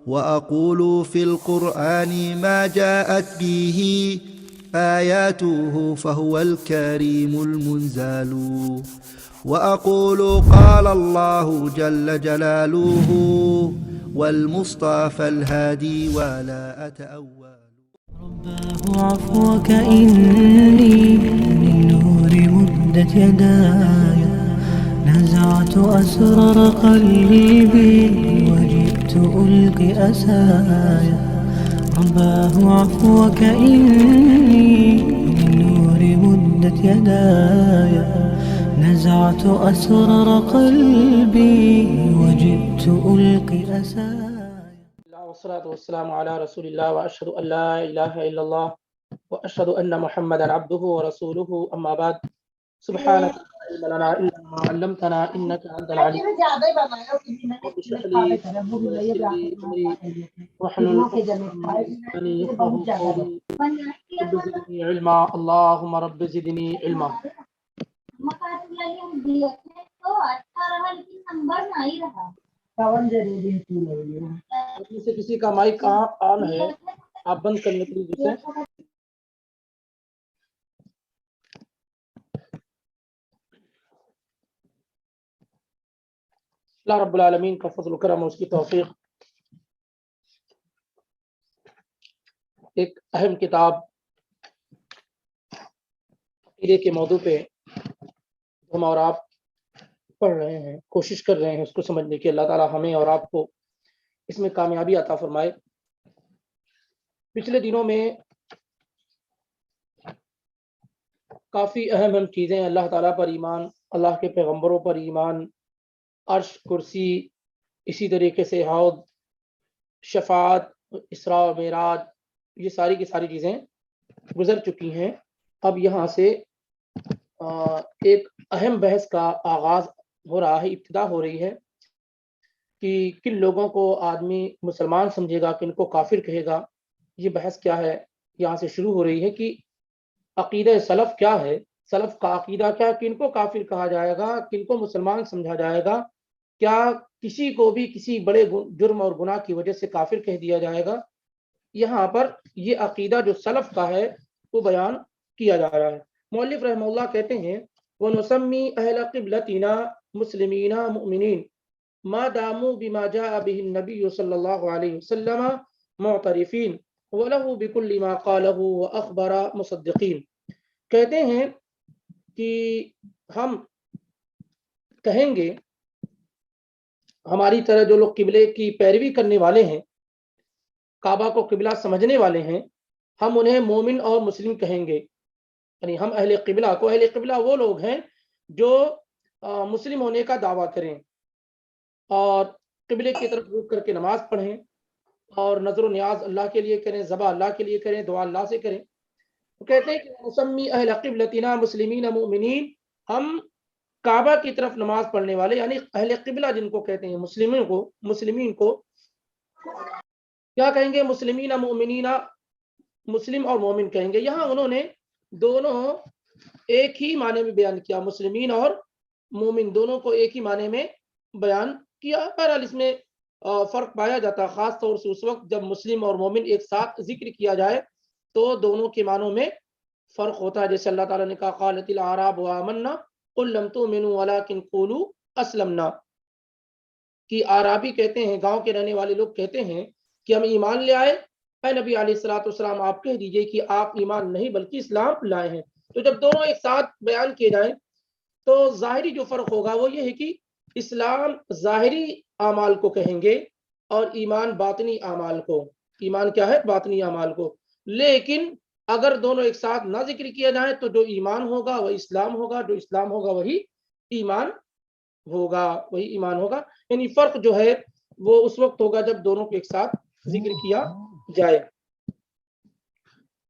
وأقول في القرآن ما جاءت به آياته فهو الكريم المنزال وأقول قال الله جل جلاله والمصطفى الهادي ولا أتأول. رباه عفوك إني للنور مدت يداي نزعت أسرار قلبي وجئت ألقي أسايا رباه عفوك إني للنور مدت يداي نزعت أسرار قلبي وجئت ألقي أسايا. والصلاة والسلام على رسول الله وأشهد أن لا إله إلا الله وأشهد أن محمدا عبده ورسوله أما بعد سبحانك لا علم لنا إلا ما علمتنا إنك أنت العليم رب اشرح لي صدري ويسر لي أمري واحلل عقدة من لساني يفقهوا قولي رب زدني علما اللهم رب زدني علما. میں سے کسی کا مائک کہاں آن ہے آپ بند کرنے کے لیے اسے اللہ رب العالمین کا فضل و کرم اور اس کی توفیق. ایک اہم کتاب عقیدے کے موضوع پہ ہم اور آپ پڑھ رہے ہیں، کوشش کر رہے ہیں اس کو سمجھنے کی. اللہ تعالی ہمیں اور آپ کو اس میں کامیابی عطا فرمائے. پچھلے دنوں میں کافی اہم چیزیں، اللہ تعالیٰ پر ایمان، اللہ کے پیغمبروں پر ایمان، عرش، کرسی، اسی طریقے سے حوض، شفاعت، اسراء و معراج، یہ ساری کی ساری چیزیں گزر چکی ہیں. اب یہاں سے ایک اہم بحث کا آغاز ہو رہا ہے، ابتدا ہو رہی ہے کہ کن لوگوں کو آدمی مسلمان سمجھے گا، کن کو کافر کہے گا. یہ بحث کیا ہے یہاں سے شروع ہو رہی ہے کہ عقیدہ سلف کیا ہے، سلف کا عقیدہ کیا، کن کو کافر کہا جائے گا، کن کو مسلمان سمجھا جائے گا، کیا کسی کو بھی کسی بڑے جرم اور گناہ کی وجہ سے کافر کہہ دیا جائے گا. یہاں پر یہ عقیدہ جو سلف کا ہے وہ بیان کیا جا رہا ہے. مؤلف رحمہ اللہ کہتے ہیں وَنُسَمِّي أَهْلَ قِبْلَتِنَا مُسْلِمِينَ مُؤْمِنِينَ ما داموا بما جاء به النبي صلى الله عليه وسلم معترفين وله بكل ما قاله وأخبر مصدقين. کہتے ہیں کہ ہم کہیں گے ہماری طرح جو لوگ قبلے کی پیروی کرنے والے ہیں، کعبہ کو قبلہ سمجھنے والے ہیں، ہم انہیں مومن اور مسلم کہیں گے. یعنی ہم اہل قبلہ کو، اہل قبلہ وہ لوگ ہیں جو مسلم ہونے کا دعویٰ کریں اور قبلے کی طرف رخ کر کے نماز پڑھیں اور نظر و نیاز اللہ کے لیے کریں، ذبح اللہ کے لیے کریں، دعا اللہ سے کریں. تو کہتے ہیں کہ مسمی اہل قبلتنا مسلمین مؤمنین، ہم کعبہ کی طرف نماز پڑھنے والے یعنی اہل قبلہ جن کو کہتے ہیں، مسلمین کو کیا کہیں گے؟ مسلمین مؤمنین، مسلم اور مومن کہیں گے. یہاں انہوں نے دونوں ایک ہی معنی میں بیان کیا، مسلمین اور مومن دونوں کو ایک ہی معنی میں بیان کیا. بہرحال اس میں فرق پایا جاتا ہے، خاص طور سے اس وقت جب مسلم اور مومن ایک ساتھ ذکر کیا جائے تو دونوں کے معنوں میں فرق ہوتا ہے. جیسے اللہ تعالیٰ نے کہا قالت الاعراب آمنا قل لم تؤمنوا ولكن قولوا اسلمنا، کہ اعرابی کہتے ہیں، گاؤں کے رہنے والے لوگ کہتے ہیں کہ ہم ایمان لے آئے. اے نبی علیہ الصلوۃ والسلام آپ کہہ دیجئے کہ آپ ایمان نہیں بلکہ اسلام لائے ہیں. تو جب دونوں ایک ساتھ بیان کیے جائیں تو ظاہری جو فرق ہوگا وہ یہ ہے کہ اسلام ظاہری اعمال کو کہیں گے اور ایمان باطنی اعمال کو. ایمان کیا ہے؟ باطنی اعمال کو. لیکن اگر دونوں ایک ساتھ نہ ذکر کیا جائے تو جو ایمان ہوگا وہ اسلام ہوگا، جو اسلام ہوگا وہی ایمان ہوگا. یعنی فرق جو ہے وہ اس وقت ہوگا جب دونوں کو ایک ساتھ ذکر کیا جائے.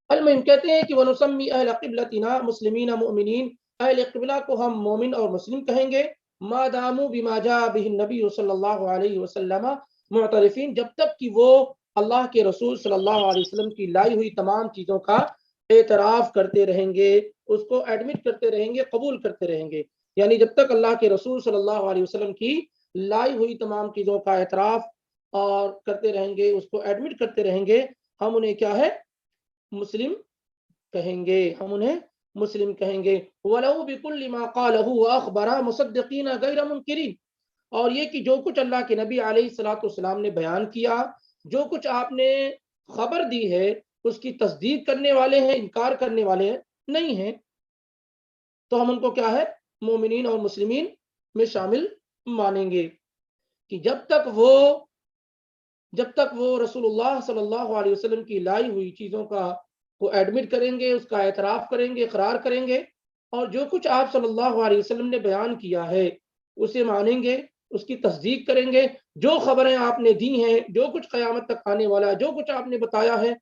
المہم کہتے ہیں کہ وَنُسَمِّي أَهْلَ قِبْلَتِنَا مُسْلِمِينَ مُؤْمِنِينَ، اہل قبلہ کو ہم مومن اور مسلم کہیں گے. ما داموا بما جاء به النبی صلی اللہ علیہ وسلم معترفین، جب تک کہ وہ اللہ کے رسول صلی اللہ علیہ وسلم کی لائی ہوئی تمام چیزوں کا اعتراف کرتے رہیں گے، اس کو ایڈمٹ کرتے رہیں گے، قبول کرتے رہیں گے. یعنی جب تک اللہ کے رسول صلی اللہ علیہ وسلم کی لائی ہوئی تمام چیزوں کا اعتراف اور کرتے رہیں گے, اس کو ایڈمٹ کرتے رہیں گے, ہم انہیں کیا ہے, مسلم کہیں گے, ہم انہیں مسلم کہیں گے. وَلَوْ بِكُلِّ مَا قَالَهُ وَأَخْبَرَ مُصَدِّقِينَ غَيْرَ مُنْكِرِينَ. اور یہ کہ جو کچھ اللہ کے نبی علیہ الصلوۃ والسلام نے بیان کیا, جو کچھ آپ نے خبر دی ہے, اس کی تصدیق کرنے والے ہیں, انکار کرنے والے نہیں ہیں. تو ہم ان کو کیا ہے, مومنین اور مسلمین میں شامل مانیں گے کہ جب تک وہ رسول اللہ صلی اللہ علیہ وسلم کی لائی ہوئی چیزوں کا وہ ایڈمٹ کریں گے, اس کا اعتراف کریں گے, اقرار کریں گے, اور جو کچھ آپ صلی اللہ علیہ وسلم نے بیان کیا ہے اسے مانیں گے, اس کی تصدیق کریں گے. جو خبریں آپ نے دی ہیں, جو کچھ قیامت تک آنے والا, جو کچھ آپ نے بتایا ہے,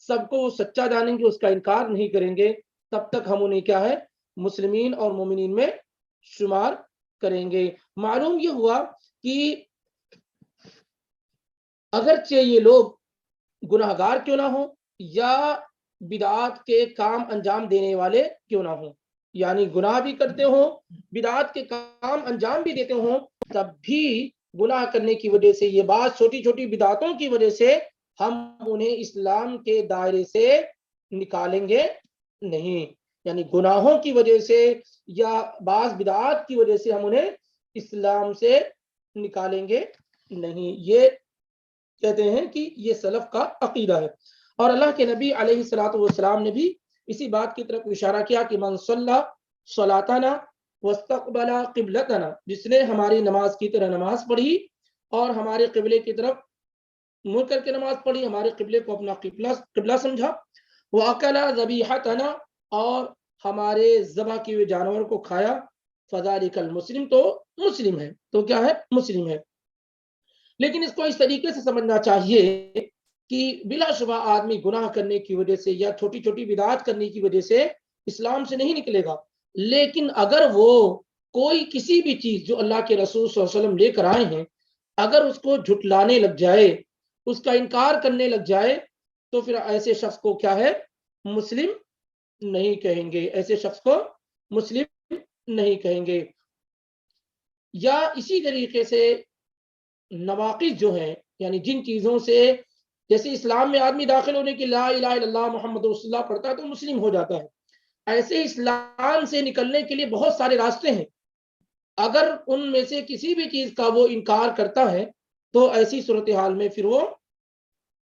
سب کو وہ سچا جانیں گے, اس کا انکار نہیں کریں گے. تب تک ہم انہیں کیا ہے, مسلمین اور مومنین میں شمار کریں گے. معلوم یہ ہوا کہ اگرچہ یہ لوگ گناہگار کیوں نہ ہوں یا بدعات کے کام انجام دینے والے کیوں نہ ہوں, یعنی گناہ بھی کرتے ہوں, بدعات کے کام انجام بھی دیتے ہوں, تب بھی گناہ کرنے کی وجہ سے, یہ بات چھوٹی چھوٹی بدعاتوں کی وجہ سے ہم انہیں اسلام کے دائرے سے نکالیں گے نہیں. یعنی گناہوں کی وجہ سے یا بعض بدعات کی وجہ سے ہم انہیں اسلام سے نکالیں گے نہیں. یہ کہتے ہیں کہ یہ سلف کا عقیدہ ہے. اور اللہ کے نبی علیہ الصلوۃ والسلام نے بھی اسی بات کی طرف اشارہ کیا کہ من صلی صلاتنا واستقبل قبلتنا, جس نے ہماری نماز کی طرح نماز پڑھی اور ہمارے قبلے کی طرف منہ کر کے نماز پڑھی, ہمارے قبلے کو اپنا قبلہ سمجھا, واکل ذبیحتنا, اور ہمارے ذبح کیے ہوئے جانور کو کھایا, فذلک المسلم, تو مسلم ہے, تو کیا ہے, مسلم ہے. لیکن اس کو اس طریقے سے سمجھنا چاہیے کہ بلا شبہ آدمی گناہ کرنے کی وجہ سے یا چھوٹی چھوٹی بدعات کرنے کی وجہ سے اسلام سے نہیں نکلے گا, لیکن اگر وہ کوئی کسی بھی چیز جو اللہ کے رسول صلی اللہ علیہ وسلم لے کر آئے ہیں, اگر اس کو جھٹلانے لگ جائے, اس کا انکار کرنے لگ جائے, تو پھر ایسے شخص کو کیا ہے, مسلم نہیں کہیں گے, ایسے شخص کو مسلم نہیں کہیں گے. یا اسی طریقے سے نواقض جو ہیں, یعنی جن چیزوں سے, جیسے اسلام میں آدمی داخل ہونے کی لا الہ الا اللہ محمد رسول اللہ پڑھتا ہے تو مسلم ہو جاتا ہے, ایسے اسلام سے نکلنے کے لیے بہت سارے راستے ہیں. اگر ان میں سے کسی بھی چیز کا وہ انکار کرتا ہے تو ایسی صورتحال میں پھر وہ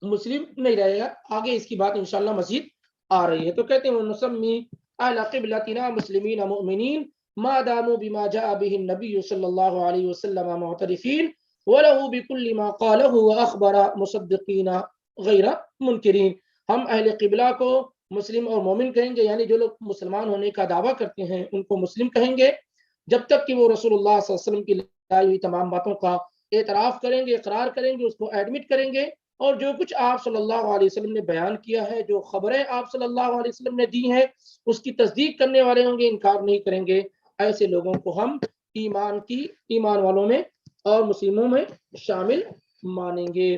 مسلم نہیں رہے گا. آگے اس کی بات انشاءاللہ مزید آ رہی ہے. تو کہتے ہیں نسمی اہل قبلتنا مسلمین مؤمنین ما داموا بما جاء به النبی صلی اللہ علیہ وسلم معترفین وَلَهُ بِكُلِّ مَا قَالَهُ وَأَخْبَرَ مُصَدِّقِينَ غَيْرَ مُنْكِرِينَ. ہم اہل قبلہ کو مسلم اور مومن کہیں گے, یعنی جو لوگ مسلمان ہونے کا دعویٰ کرتے ہیں ان کو مسلم کہیں گے, جب تک کہ وہ رسول اللہ صلی اللہ علیہ وسلم کی لائی ہوئی تمام باتوں کا اعتراف کریں گے, اقرار کریں گے, اس کو ایڈمٹ کریں گے, اور جو کچھ آپ صلی اللہ علیہ وسلم نے بیان کیا ہے, جو خبریں آپ صلی اللہ علیہ وسلم نے دی ہیں, اس کی تصدیق کرنے والے ہوں گے, انکار نہیں کریں گے. ایسے لوگوں کو ہم ایمان والوں میں اور مسلموں میں شامل مانیں گے.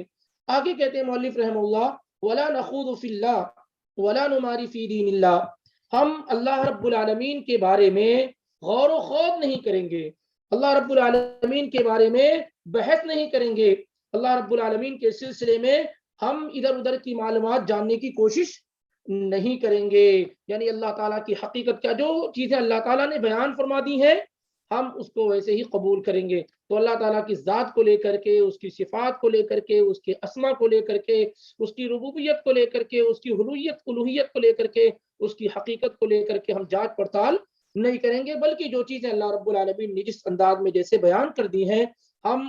آگے کہتے ہیں مؤلف رحمہ اللہ, ولا نخوض فی اللہ ولا نماری فی دین اللہ, ہم اللہ رب العالمین کے بارے میں غور و خوض نہیں کریں گے, اللہ رب العالمین کے بارے میں بحث نہیں کریں گے, اللہ رب العالمین کے سلسلے میں ہم ادھر ادھر کی معلومات جاننے کی کوشش نہیں کریں گے. یعنی اللہ تعالیٰ کی حقیقت کیا, جو چیزیں اللہ تعالیٰ نے بیان فرما دی ہیں ہم اس کو ویسے ہی قبول کریں گے. تو اللہ تعالیٰ کی ذات کو لے کر کے, اس کی صفات کو لے کر کے, اس کے اسما کو لے کر کے, اس کی ربوبیت کو لے کر کے, اس کی الوہیت کو لے کر کے, اس کی حقیقت کو لے کر کے ہم جانچ پڑتال نہیں کریں گے, بلکہ جو چیزیں اللہ رب العالمین نے جس انداز میں جیسے بیان کر دی ہیں ہم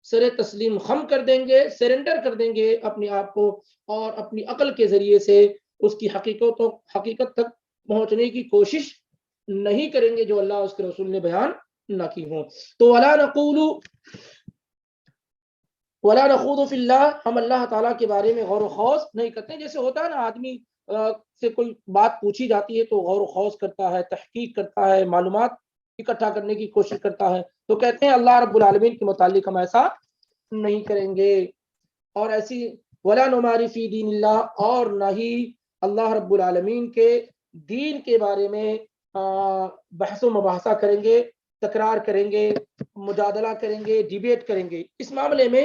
سر تسلیم خم کر دیں گے, سرنڈر کر دیں گے اپنے آپ کو, اور اپنی عقل کے ذریعے سے اس کی حقیقت تک پہنچنے کی کوشش نہیں کریں گے جو اللہ اس کے رسول نے بیان نہ کی ہوں. تو ولا نخوض فی اللہ, ہم اللہ تعالیٰ کے بارے میں غور و خوض نہیں کرتے. جیسے ہوتا ہے نا, آدمی سے کوئی بات پوچھی جاتی ہے تو غور و خوض کرتا ہے, تحقیق کرتا ہے, معلومات اکٹھا کرنے کی کوشش کرتا ہے. تو کہتے ہیں اللہ رب العالمین کے متعلق ہم ایسا نہیں کریں گے. اور ایسی ولا نماری فی دین اللہ, اور نہ ہی اللہ رب العالمین کے دین کے بارے میں بحث و مباحثہ کریں گے, تکرار کریں گے, مجادلہ کریں گے, ڈیبیٹ کریں گے. اس معاملے میں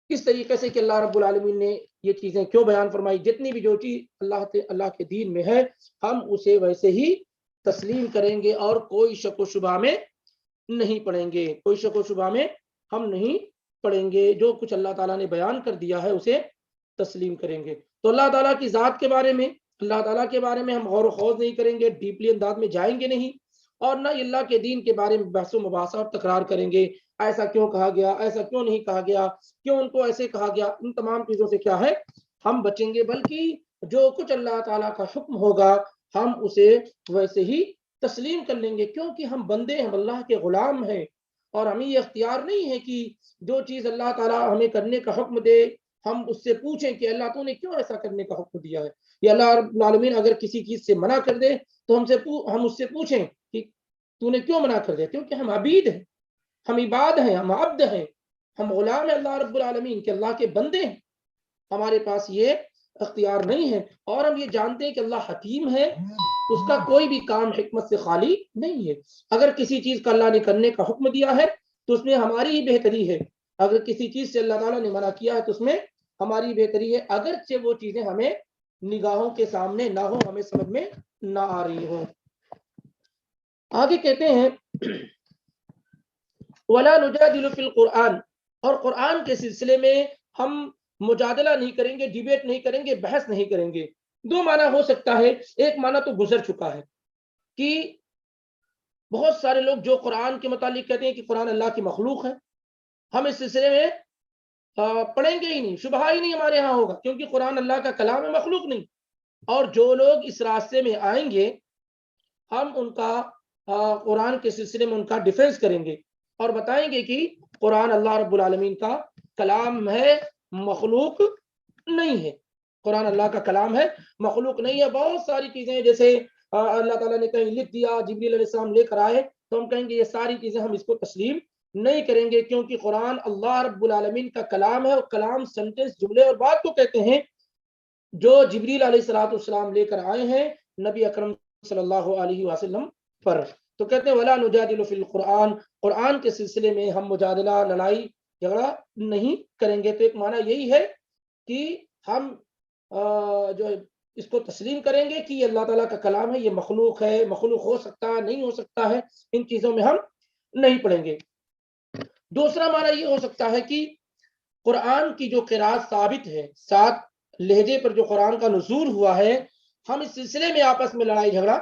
اس طریقے سے کہ اللہ رب العالمین نے یہ چیزیں کیوں بیان فرمائی. جتنی بھی جو چیز اللہ کے دین میں ہے ہم اسے ویسے ہی تسلیم کریں گے اور کوئی شک و شبہ میں نہیں پڑیں گے, کوئی شک و شبہ میں ہم نہیں پڑیں گے. جو کچھ اللہ تعالیٰ نے بیان کر دیا ہے اسے تسلیم کریں گے. تو اللہ تعالیٰ کی ذات کے بارے میں, اللہ تعالیٰ کے بارے میں ہم غور و خوض نہیں کریں گے, ڈیپلی انداز میں جائیں گے نہیں, اور نہ اللہ کے دین کے بارے میں بحث و مباحثہ اور تکرار کریں گے. ایسا کیوں کہا گیا, ایسا کیوں نہیں کہا گیا, کیوں ان کو ایسے کہا گیا, ان تمام چیزوں سے کیا ہے ہم بچیں گے. بلکہ جو کچھ اللہ تعالیٰ کا حکم ہوگا ہم اسے ویسے ہی تسلیم کر لیں گے, کیونکہ ہم بندے ہیں, اللہ کے غلام ہیں, اور ہمیں یہ اختیار نہیں ہے کہ جو چیز اللہ تعالیٰ ہمیں کرنے کا حکم دے ہم اس سے پوچھیں کہ اللہ تو نے کیوں ایسا کرنے کا حکم دیا ہے, یا اللہ رب العالمین اگر کسی چیز سے منع کر دے تو ہم اس سے پوچھیں کہ تو نے کیوں منع کر دیا, کیونکہ ہم عبید ہیں, ہم عباد ہیں, ہم عبد ہیں, ہم غلام ہیں اللہ رب العالمین کے, اللہ کے بندے ہیں. ہمارے پاس یہ اختیار نہیں ہے, اور ہم یہ جانتے ہیں کہ اللہ حکیم ہے, اس کا کوئی بھی کام حکمت سے خالی نہیں ہے. اگر کسی چیز کا اللہ نے کرنے کا حکم دیا ہے تو اس میں ہماری ہی بہتری ہے, اگر کسی چیز سے اللہ تعالیٰ نے منع کیا ہے تو اس میں ہماری بہتری ہے, اگرچہ وہ چیزیں ہمیں نگاہوں کے سامنے نہ ہو, ہمیں سمجھ میں نہ آ رہی ہو. آگے کہتے ہیں وَلَا نُجَادِلُ فِي الْقُرْآنِ, اور قرآن کے سلسلے میں ہم مجادلہ نہیں کریں گے, ڈیبیٹ نہیں کریں گے, بحث نہیں کریں گے. دو معنی ہو سکتا ہے. ایک معنی تو گزر چکا ہے کہ بہت سارے لوگ جو قرآن کے متعلق کہتے ہیں کہ قرآن اللہ کی مخلوق ہے, ہم اس سلسلے میں پڑھیں گے ہی نہیں, شبہ ہی نہیں ہمارے ہاں ہوگا, کیونکہ قرآن اللہ کا کلام ہے, مخلوق نہیں. اور جو لوگ اس راستے میں آئیں گے ہم ان کا قرآن کے سلسلے میں ان کا ڈیفینس کریں گے اور بتائیں گے کہ قرآن اللہ رب العالمین کا کلام ہے, مخلوق نہیں ہے. قرآن اللہ کا کلام ہے, مخلوق نہیں ہے. بہت ساری چیزیں جیسے اللہ تعالیٰ نے کہیں لکھ دیا, جبریل علیہ السلام لے کر آئے, تو ہم کہیں گے یہ ساری چیزیں ہم اس کو تسلیم نہیں کریں گے, کیونکہ قرآن اللہ رب العالمین کا کلام ہے, اور کلام سینٹنس, جملے اور بات کو کہتے ہیں جو جبریل علیہ السلام لے کر آئے ہیں نبی اکرم صلی اللہ علیہ وسلم پر. تو کہتے ہیں وَلَا نُجَادِلُ فِي الْقُرْآنِ, قرآن کے سلسلے میں ہم مجادلہ, لڑائی جھگڑا نہیں کریں گے. تو ایک معنی یہی ہے کہ ہم جو اس کو تسلیم کریں گے کہ یہ اللہ تعالیٰ کا کلام ہے, یہ مخلوق ہے, مخلوق ہو سکتا ہے, نہیں ہو سکتا ہے, ان چیزوں میں ہم نہیں پڑھیں گے. دوسرا معنی یہ ہو سکتا ہے کہ قرآن کی جو قرات ثابت ہے, 7 لہجے پر جو قرآن کا نزول ہوا ہے, ہم اس سلسلے میں آپس میں لڑائی جھگڑا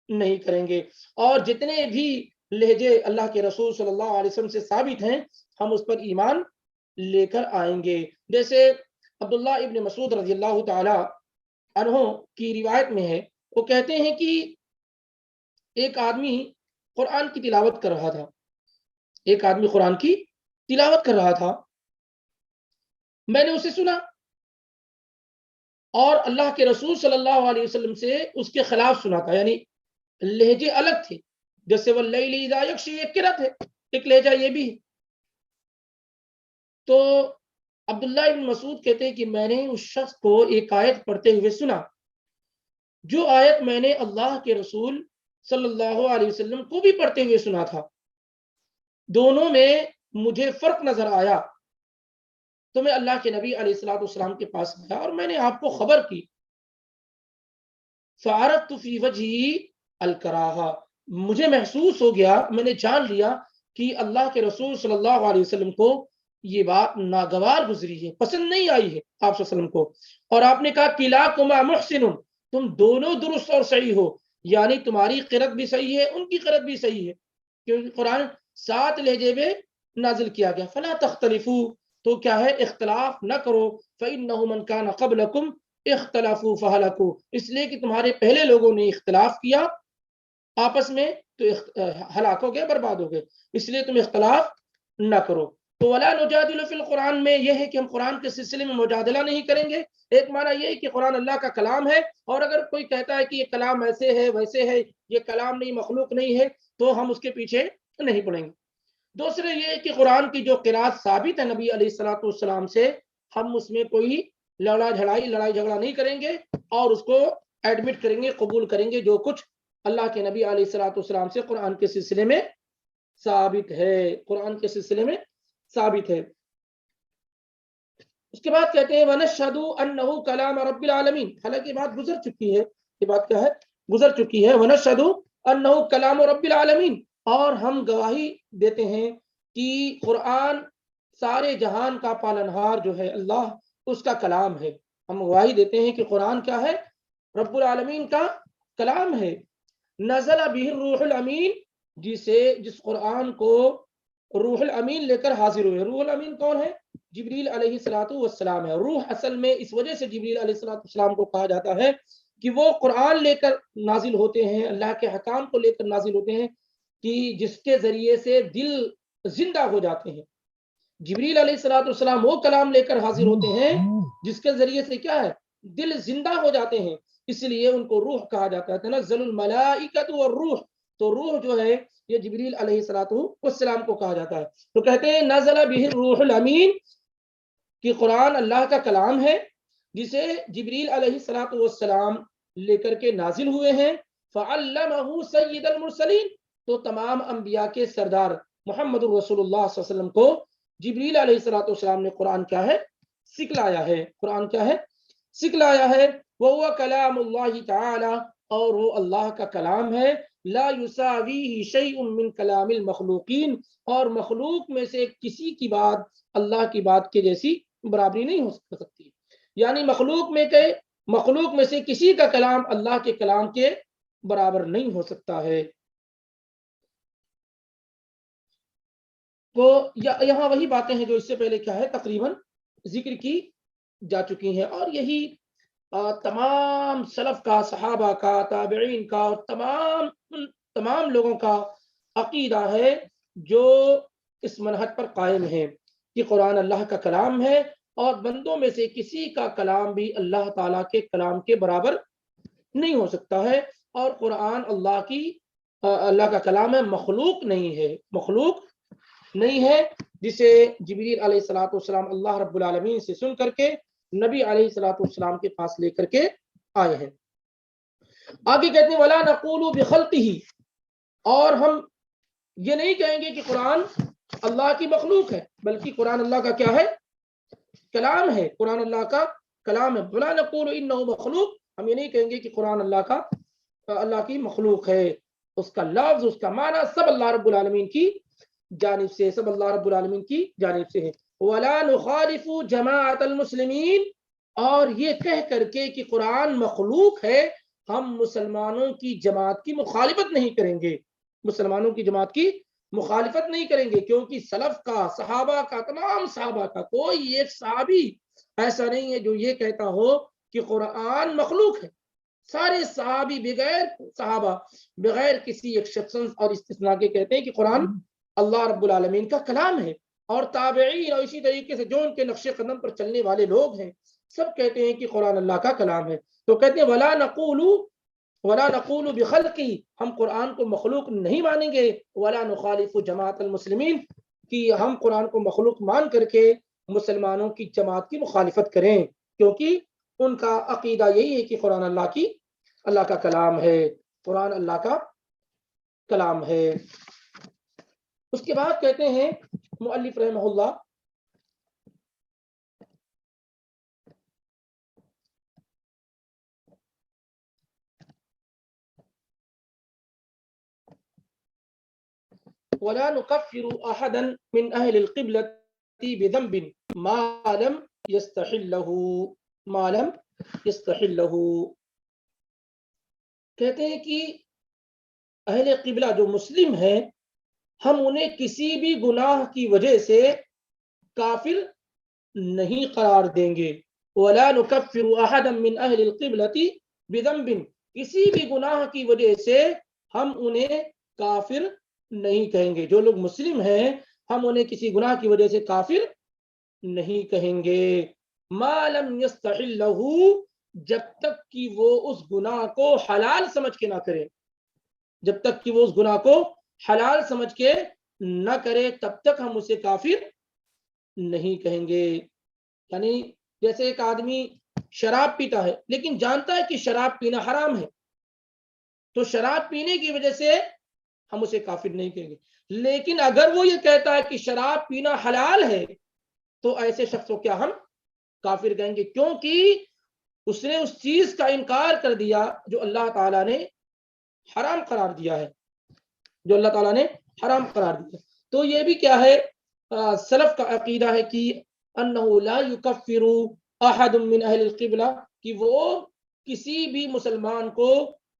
نہیں کریں گے, اور جتنے بھی لہجے اللہ کے رسول صلی اللہ علیہ وسلم سے ثابت ہیں ہم اس پر ایمان لے کر آئیں گے. جیسے عبداللہ ابن مسعود رضی اللہ تعالی عنہ کی روایت میں ہے, وہ کہتے ہیں کہ ایک آدمی قرآن کی تلاوت کر رہا تھا, ایک آدمی قرآن کی تلاوت کر رہا تھا, میں نے اسے سنا اور اللہ کے رسول صلی اللہ علیہ وسلم سے اس کے خلاف سنا تھا, یعنی لہجے الگ تھے. جیسے وَاللَّيْلِ إِذَا يَغْشِي ایک قرات ہے, ایک لہجہ یہ بھی ہے. تو عبداللہ ابن مسعود کہتے ہیں کہ میں نے اس شخص کو ایک آیت پڑھتے ہوئے سنا, جو آیت میں نے اللہ کے رسول صلی اللہ علیہ وسلم کو بھی پڑھتے ہوئے سنا تھا. دونوں میں مجھے فرق نظر آیا, تو میں اللہ کے نبی علیہ الصلوۃ والسلام کے پاس گیا اور میں نے آپ کو خبر کی. فعرفت فی وجہی الکراہہ, مجھے محسوس ہو گیا, میں نے جان لیا کہ اللہ کے رسول صلی اللہ علیہ وسلم کو یہ بات ناگوار گزری ہے, پسند نہیں آئی ہے آپ صلی اللہ علیہ وسلم کو. اور آپ نے کہا کلاکما محسن, تم دونوں درست اور صحیح ہو, یعنی تمہاری قرات بھی صحیح ہے, ان کی قرات بھی صحیح ہے, کیونکہ قرآن 7 لہجے میں نازل کیا گیا. فلا تختلفوا, تو کیا ہے اختلاف نہ کرو. فإنه من كان قبلكم اختلافوا فهلكوا, اس لیے کہ تمہارے پہلے لوگوں نے اختلاف کیا آپس میں تو ہلاک ہو گئے, برباد ہو گئے, اس لیے تم اختلاف نہ کرو. تو ولا نجادل فی القرآن میں یہ ہے کہ ہم قرآن کے سلسلے میں مجادلہ نہیں کریں گے. ایک معنی یہ ہے کہ قرآن اللہ کا کلام ہے, اور اگر کوئی کہتا ہے کہ یہ کلام ایسے ہے ویسے ہے, یہ کلام نہیں, مخلوق نہیں ہے, تو ہم اس کے پیچھے نہیں پڑیں گے. دوسرے یہ ہے کہ قرآن کی جو قرات ثابت ہے نبی علیہ الصلوۃ والسلام سے, ہم اس میں کوئی لڑائی جھگڑا نہیں کریں گے, اور اس کو ایڈمٹ کریں گے, قبول کریں گے جو کچھ اللہ کے نبی علیہ الصلوۃ والسلام سے قرآن کے سلسلے میں ثابت ہے, قرآن کے سلسلے میں ثابت ہے. اس کے بعد کہتے ہیں وَنَشْهَدُ أَنَّهُ كَلَامَ رَبِّ الْعَالَمِينَ، حالانکہ یہ بات گزر چکی ہے، یہ بات کیا ہے، گزر چکی ہے. وَنَشْهَدُ أَنَّهُ كَلَامُ رَبِّ الْعَالَمِينَ، اور ہم گواہی دیتے ہیں کہ قرآن سارے جہان کا پالنہار جو ہے اللہ، اس کا کلام ہے. ہم گواہی دیتے ہیں کہ قرآن کیا ہے، رب العالمین کا کلام ہے. نزل به الروح الامین، جس قرآن کو روح الامین لے کر حاضر ہوئے. روح الامین کون ہے؟ جبریل علیہ الصلوۃ والسلام ہے. روح اصل میں اس وجہ سے جبریل علیہ الصلوۃ والسلام کو کہا جاتا ہے کہ وہ قرآن لے کر نازل ہوتے ہیں، اللہ کے حکام کو لے کر نازل ہوتے ہیں، کہ جس کے ذریعے سے دل زندہ ہو جاتے ہیں. جبریل علیہ الصلوۃ والسلام وہ کلام لے کر حاضر ہوتے ہیں جس کے ذریعے سے کیا ہے، دل زندہ ہو جاتے ہیں، اس لیے ان کو روح کہا جاتا ہے. تنزل الملائکۃ والروح، تو روح جو ہے یہ جبریل علیہ الصلوۃ والسلام کو کہا جاتا ہے. تو کہتے ہیں نزل به الروح الامین، کہ قرآن اللہ کا کلام ہے جسے جبریل علیہ الصلوۃ والسلام لے کر کے نازل ہوئے ہیں. فعلمہ سید المرسلین، تو تمام انبیاء کے سردار محمد رسول اللہ صلی اللہ علیہ وسلم کو جبریل علیہ الصلوۃ والسلام نے قرآن کیا ہے، سکھلایا ہے. قرآن کیا ہے، سکھلایا ہے. وہو کلام اللہ تعالی، اور وہ اللہ کا کلام ہے. لا یساویہ شیء من کلام المخلوقین، اور مخلوق میں سے کسی کی بات اللہ کی بات کے جیسی برابری نہیں ہو سکتی. یعنی مخلوق میں سے کسی کا کلام اللہ کے کلام کے برابر نہیں ہو سکتا ہے. تو یہاں وہی باتیں ہیں جو اس سے پہلے کیا ہے تقریباً ذکر کی جا چکی ہیں، اور یہی تمام سلف کا، صحابہ کا، تابعین کا، اور تمام لوگوں کا عقیدہ ہے جو اس منہج پر قائم ہے کہ قرآن اللہ کا کلام ہے، اور بندوں میں سے کسی کا کلام بھی اللہ تعالیٰ کے کلام کے برابر نہیں ہو سکتا ہے. اور قرآن اللہ کا کلام ہے، مخلوق نہیں ہے، مخلوق نہیں ہے، جسے جبریل علیہ الصلوۃ والسلام اللہ رب العالمین سے سن کر کے نبی علیہ الصلوۃ والسلام کے پاس لے کر کے آئے ہیں. آگے کہتے ہیں ولا نقول بخلقہ، اور ہم یہ نہیں کہیں گے کہ قرآن اللہ کی مخلوق ہے، بلکہ قرآن اللہ کا کیا ہے، کلام ہے. قرآن اللہ کا کلام ہے. ولا نقول انہ مخلوق، ہم یہ نہیں کہیں گے کہ قرآن اللہ کی مخلوق ہے. اس کا لفظ، اس کا معنی سب اللہ رب العالمین کی جانب سے، سب اللہ رب العالمین کی جانب سے ہے. ولا نخالف جماعت المسلمین، اور یہ کہہ کر کے کہ قرآن مخلوق ہے، ہم مسلمانوں کی جماعت کی مخالفت نہیں کریں گے، مسلمانوں کی جماعت کی مخالفت نہیں کریں گے. کیونکہ سلف کا، صحابہ کا، تمام صحابہ کا کوئی ایک صحابی ایسا نہیں ہے جو یہ کہتا ہو کہ قرآن مخلوق ہے. سارے صحابی بغیر صحابہ، بغیر کسی ایکسیپشن اور استثناء کے کہتے ہیں کہ قرآن اللہ رب العالمین کا کلام ہے. اور تابعین اور اسی طریقے سے جو ان کے نقش قدم پر چلنے والے لوگ ہیں سب کہتے ہیں کہ قرآن اللہ کا کلام ہے. تو کہتے ہیں ولا نقول بخلقی، ہم قرآن کو مخلوق نہیں مانیں گے. ولا نخالف جماعت المسلمین، کہ ہم قرآن کو مخلوق مان کر کے مسلمانوں کی جماعت کی مخالفت کریں، کیونکہ ان کا عقیدہ یہی ہے کہ قرآن اللہ کا کلام ہے، قرآن اللہ کا کلام ہے. اس کے بعد کہتے ہیں مؤلف رحمہ اللہ ولا نكفر احدا من اهل القبلة بذنب ما لم يستحله. کہتے ہیں کہ اہل قبلہ جو مسلم ہیں، ہم انہیں کسی بھی گناہ کی وجہ سے کافر نہیں قرار دیں گے. ولا نكفر احدا من اهل القبلة بذنب، کسی بھی گناہ کی وجہ سے ہم انہیں کافر نہیں کہیں گے. جو لوگ مسلم ہیں ہم انہیں کسی گناہ کی وجہ سے کافر نہیں کہیں گے. ما لم يستحله، جب تک کہ وہ اس گناہ کو حلال سمجھ کے نہ کرے، جب تک کہ وہ اس گناہ کو حلال سمجھ کے نہ کرے تب تک ہم اسے کافر نہیں کہیں گے. یعنی جیسے ایک آدمی شراب پیتا ہے لیکن جانتا ہے کہ شراب پینا حرام ہے، تو شراب پینے کی وجہ سے ہم اسے کافر نہیں کہیں گے. لیکن اگر وہ یہ کہتا ہے کہ شراب پینا حلال ہے تو ایسے شخص کو کیا ہم کافر کہیں گے، کیونکہ اس نے اس چیز کا انکار کر دیا جو اللہ تعالیٰ نے حرام قرار دیا ہے، جو اللہ تعالیٰ نے حرام قرار دیا۔ تو یہ بھی کیا ہے، سلف کا عقیدہ ہے کہ انہ لا یکفر احد من اہل القبلہ، کہ وہ کسی بھی مسلمان کو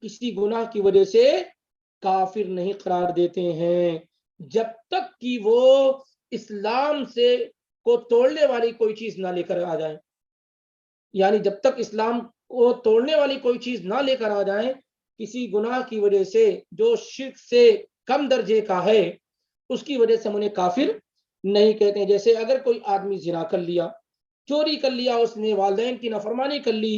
کسی گناہ کی وجہ سے کافر نہیں قرار دیتے ہیں، جب تک کہ وہ اسلام سے کو توڑنے والی کوئی چیز نہ لے کر آ جائیں، یعنی جب تک اسلام کو توڑنے والی کوئی چیز نہ لے کر آ جائیں، کسی گناہ کی وجہ سے جو شرک سے کم درجے کا ہے اس کی وجہ سے ہم انہیں کافر نہیں کہتے ہیں۔ جیسے اگر کوئی آدمی زنا کر لیا، چوری کر لیا، اس نے والدین کی نافرمانی کر لی،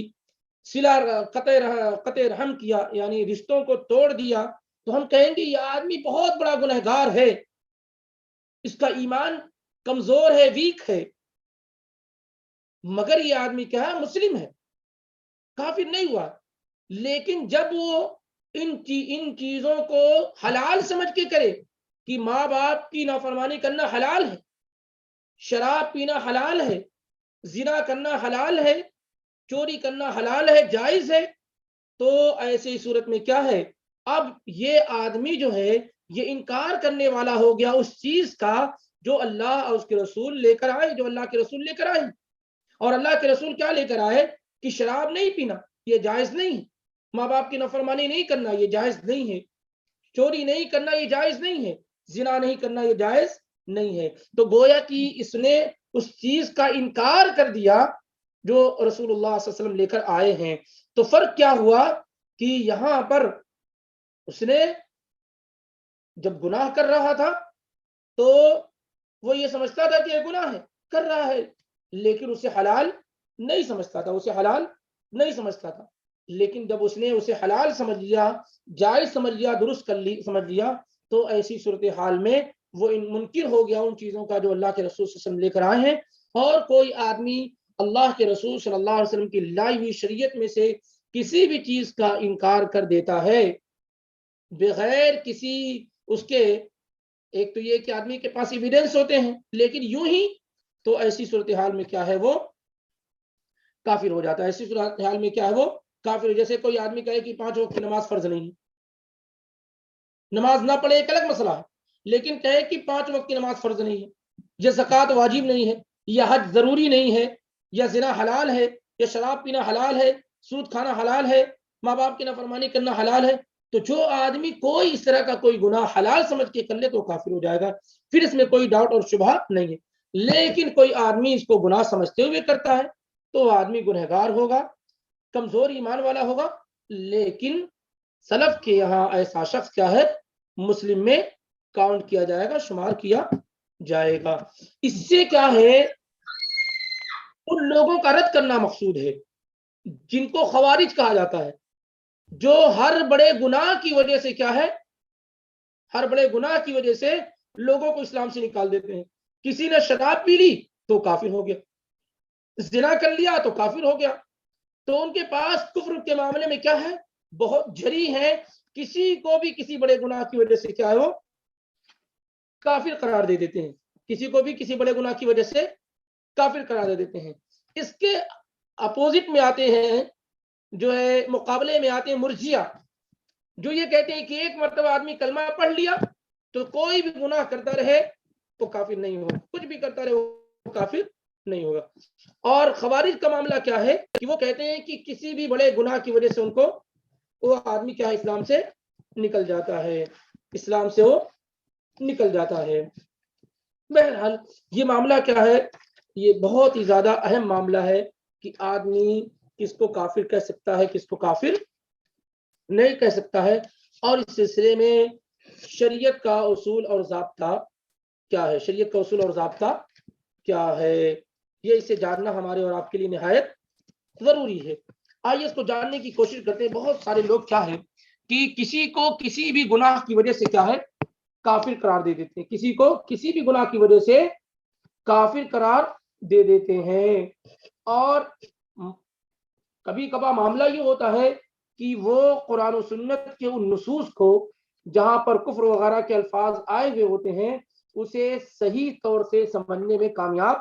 قطع رحم کیا، یعنی رشتوں کو توڑ دیا، تو ہم کہیں گے یہ آدمی بہت بڑا گنہگار ہے، اس کا ایمان کمزور ہے، ویک ہے، مگر یہ آدمی کیا ہے، مسلم ہے، کافر نہیں ہوا۔ لیکن جب وہ ان چیزوں کو حلال سمجھ کے کرے کہ ماں باپ کی نافرمانی کرنا حلال ہے، شراب پینا حلال ہے، زنا کرنا حلال ہے، چوری کرنا حلال ہے، جائز ہے، تو ایسی صورت میں کیا ہے، اب یہ آدمی جو ہے یہ انکار کرنے والا ہو گیا اس چیز کا جو اللہ اور اس کے رسول لے کر آئے، جو اللہ کے رسول لے کر آئے۔ اور اللہ کے رسول کیا لے کر آئے کہ شراب نہیں پینا، یہ جائز نہیں ہے، ماں باپ کی نافرمانی نہیں کرنا، یہ جائز نہیں ہے، چوری نہیں کرنا، یہ جائز نہیں ہے، زنا نہیں کرنا، یہ جائز نہیں ہے۔ تو گویا کہ اس نے اس چیز کا انکار کر دیا جو رسول اللہ صلی اللہ علیہ وسلم لے کر آئے ہیں۔ تو فرق کیا ہوا کہ یہاں پر اس نے جب گناہ کر رہا تھا تو وہ یہ سمجھتا تھا کہ یہ گناہ ہے، کر رہا ہے، لیکن اسے حلال نہیں سمجھتا تھا، اسے حلال نہیں سمجھتا تھا۔ لیکن جب اس نے اسے حلال سمجھ لیا، جائز سمجھ لیا، درست سمجھ لیا، تو ایسی صورتحال میں وہ منکر ہو گیا ان چیزوں کا جو اللہ کے رسول صلی اللہ علیہ وسلم لے کر آئے ہیں۔ اور کوئی آدمی اللہ کے رسول صلی اللہ علیہ وسلم کی لائی ہوئی شریعت میں سے کسی بھی چیز کا انکار کر دیتا ہے بغیر کسی اس کے، ایک تو یہ کہ آدمی کے پاس ایویڈنس ہوتے ہیں، لیکن یوں ہی، تو ایسی صورتحال میں کیا ہے، وہ کافر ہو جاتا ہے۔ ایسی صورتحال میں کیا ہے، وہ کافر۔ جیسے کوئی آدمی کہے کہ 5 وقت کی نماز فرض نہیں ہے، نماز نہ پڑھے ایک الگ مسئلہ ہے، لیکن کہے کہ 5 وقت کی نماز فرض نہیں ہے، یا زکوٰۃ واجب نہیں ہے، یا حج ضروری نہیں ہے، یا زنا حلال ہے، یا شراب پینا حلال ہے، سود کھانا حلال ہے، ماں باپ کی نافرمانی کرنا حلال ہے، تو جو آدمی کوئی اس طرح کا کوئی گناہ حلال سمجھ کے کر لے تو کافر ہو جائے گا، پھر اس میں کوئی ڈاؤٹ اور شبہ نہیں ہے۔ لیکن کوئی آدمی اس کو گناہ سمجھتے ہوئے کرتا ہے تو وہ آدمی گنہگار ہوگا، کمزور ایمان والا ہوگا، لیکن سلف کے یہاں ایسا شخص کیا ہے، مسلم میں کاؤنٹ کیا جائے گا، شمار کیا جائے گا۔ اس سے کیا ہے، ان لوگوں کا رد کرنا مقصود ہے جن کو خوارج کہا جاتا ہے، جو ہر بڑے گناہ کی وجہ سے کیا ہے، ہر بڑے گناہ کی وجہ سے لوگوں کو اسلام سے نکال دیتے ہیں۔ کسی نے شراب پی لی تو کافر ہو گیا، زنا کر لیا تو کافر ہو گیا۔ تو ان کے پاس کفر کے معاملے میں کیا ہے، بہت جھری ہے، کسی کو بھی کسی بڑے گناہ کی وجہ سے کیا ہے، وہ کافر قرار دے دیتے ہیں، کسی کو بھی کسی بڑے گناہ کی وجہ سے کافر قرار دے دیتے ہیں۔ اس کے اپوزٹ میں آتے ہیں، جو ہے مقابلے میں آتے ہیں مرجیہ، جو یہ کہتے ہیں کہ ایک مرتبہ آدمی کلمہ پڑھ لیا تو کوئی بھی گناہ کرتا رہے تو کافر نہیں ہوگا، کچھ بھی کرتا رہے وہ کافر نہیں ہوگا۔ اور خوارج کا معاملہ کیا ہے کہ وہ کہتے ہیں کہ کسی بھی بڑے گناہ کی وجہ سے ان کو وہ آدمی کیا ہے، اسلام سے نکل جاتا ہے، اسلام سے وہ نکل جاتا ہے۔ بہرحال یہ معاملہ کیا ہے، یہ بہت ہی زیادہ اہم معاملہ ہے کہ آدمی کس کو کافر کہہ سکتا ہے، کس کو کافر نہیں کہہ سکتا ہے۔ اور اس سلسلے میں شریعت کا اصول اور ضابطہ کیا ہے، شریعت کا اصول اور ضابطہ کیا ہے، یہ اسے جاننا ہمارے اور آپ کے لیے نہایت ضروری ہے۔ آئیے اس کو جاننے کی کوشش کرتے ہیں۔ بہت سارے لوگ کیا ہے کہ کسی کو کسی بھی گناہ کی وجہ سے کیا ہے، کافر قرار دے دیتے ہیں، کسی کو کسی بھی گناہ کی وجہ سے کافر قرار دے دیتے ہیں۔ اور کبھی کبھار معاملہ یہ ہوتا ہے کہ وہ قرآن و سنت کے ان نصوص کو جہاں پر کفر وغیرہ کے الفاظ آئے ہوئے ہوتے ہیں اسے صحیح طور سے سمجھنے میں کامیاب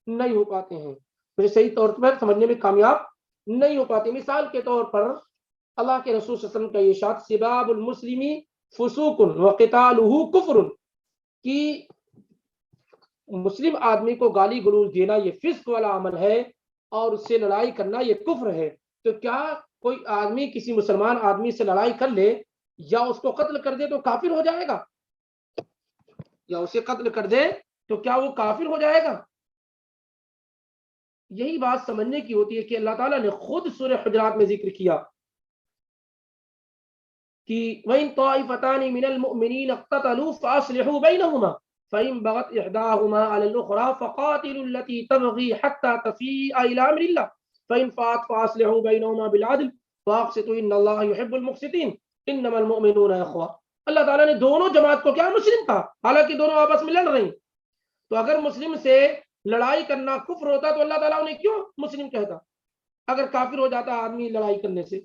نہیں ہو پاتے ہیں۔ مجھے صحیح طور پر سمجھنے میں کامیاب نہیں ہو پاتی. مثال کے طور پر اللہ کے رسول صلی اللہ علیہ وسلم کا یہ ارشاد سباب المسلمی فسوق وقتالہ کفر کہ مسلم آدمی کو گالی گلوچ دینا یہ فسق والا عمل ہے اور اس سے لڑائی کرنا یہ کفر ہے. تو کیا کوئی آدمی کسی مسلمان آدمی سے لڑائی کر لے یا اس کو قتل کر دے تو کافر ہو جائے گا؟ یا اسے قتل کر دے تو کیا وہ کافر ہو جائے گا؟ یہی بات سمجھنے کی ہوتی ہے کہ اللہ تعالیٰ نے خود سورہ حجرات میں ذکر کیا کہ وَإِن طَائِفَتَانِ مِنَ الْمُؤْمِنِينَ اقْتَتَلُوا فَأَصْلِحُوا بَيْنَهُمَا فَإِن بَغَتْ إِحْدَاهُمَا عَلَى الْأُخْرَى فَقَاتِلُوا الَّتِي تَبْغِي حَتَّى تَفِيءَ إِلَى أَمْرِ اللَّهِ فَإِن فَاءَتْ فَأَصْلِحُوا بَيْنَهُمَا بِالْعَدْلِ وَأَقْسِطُوا إِنَّ اللَّهَ يُحِبُّ الْمُقْسِطِينَ إِنَّمَا الْمُؤْمِنُونَ إِخْوَةٌ. اللہ تعالیٰ نے دونوں جماعت کو کیا مسلم کہا، حالانکہ دونوں آپس میں لڑ رہے ہیں. تو اگر مسلم سے لڑائی کرنا کفر ہوتا تو اللہ تعالیٰ انہیں کیوں مسلم کہتا اگر کافر ہو جاتا آدمی لڑائی کرنے سے؟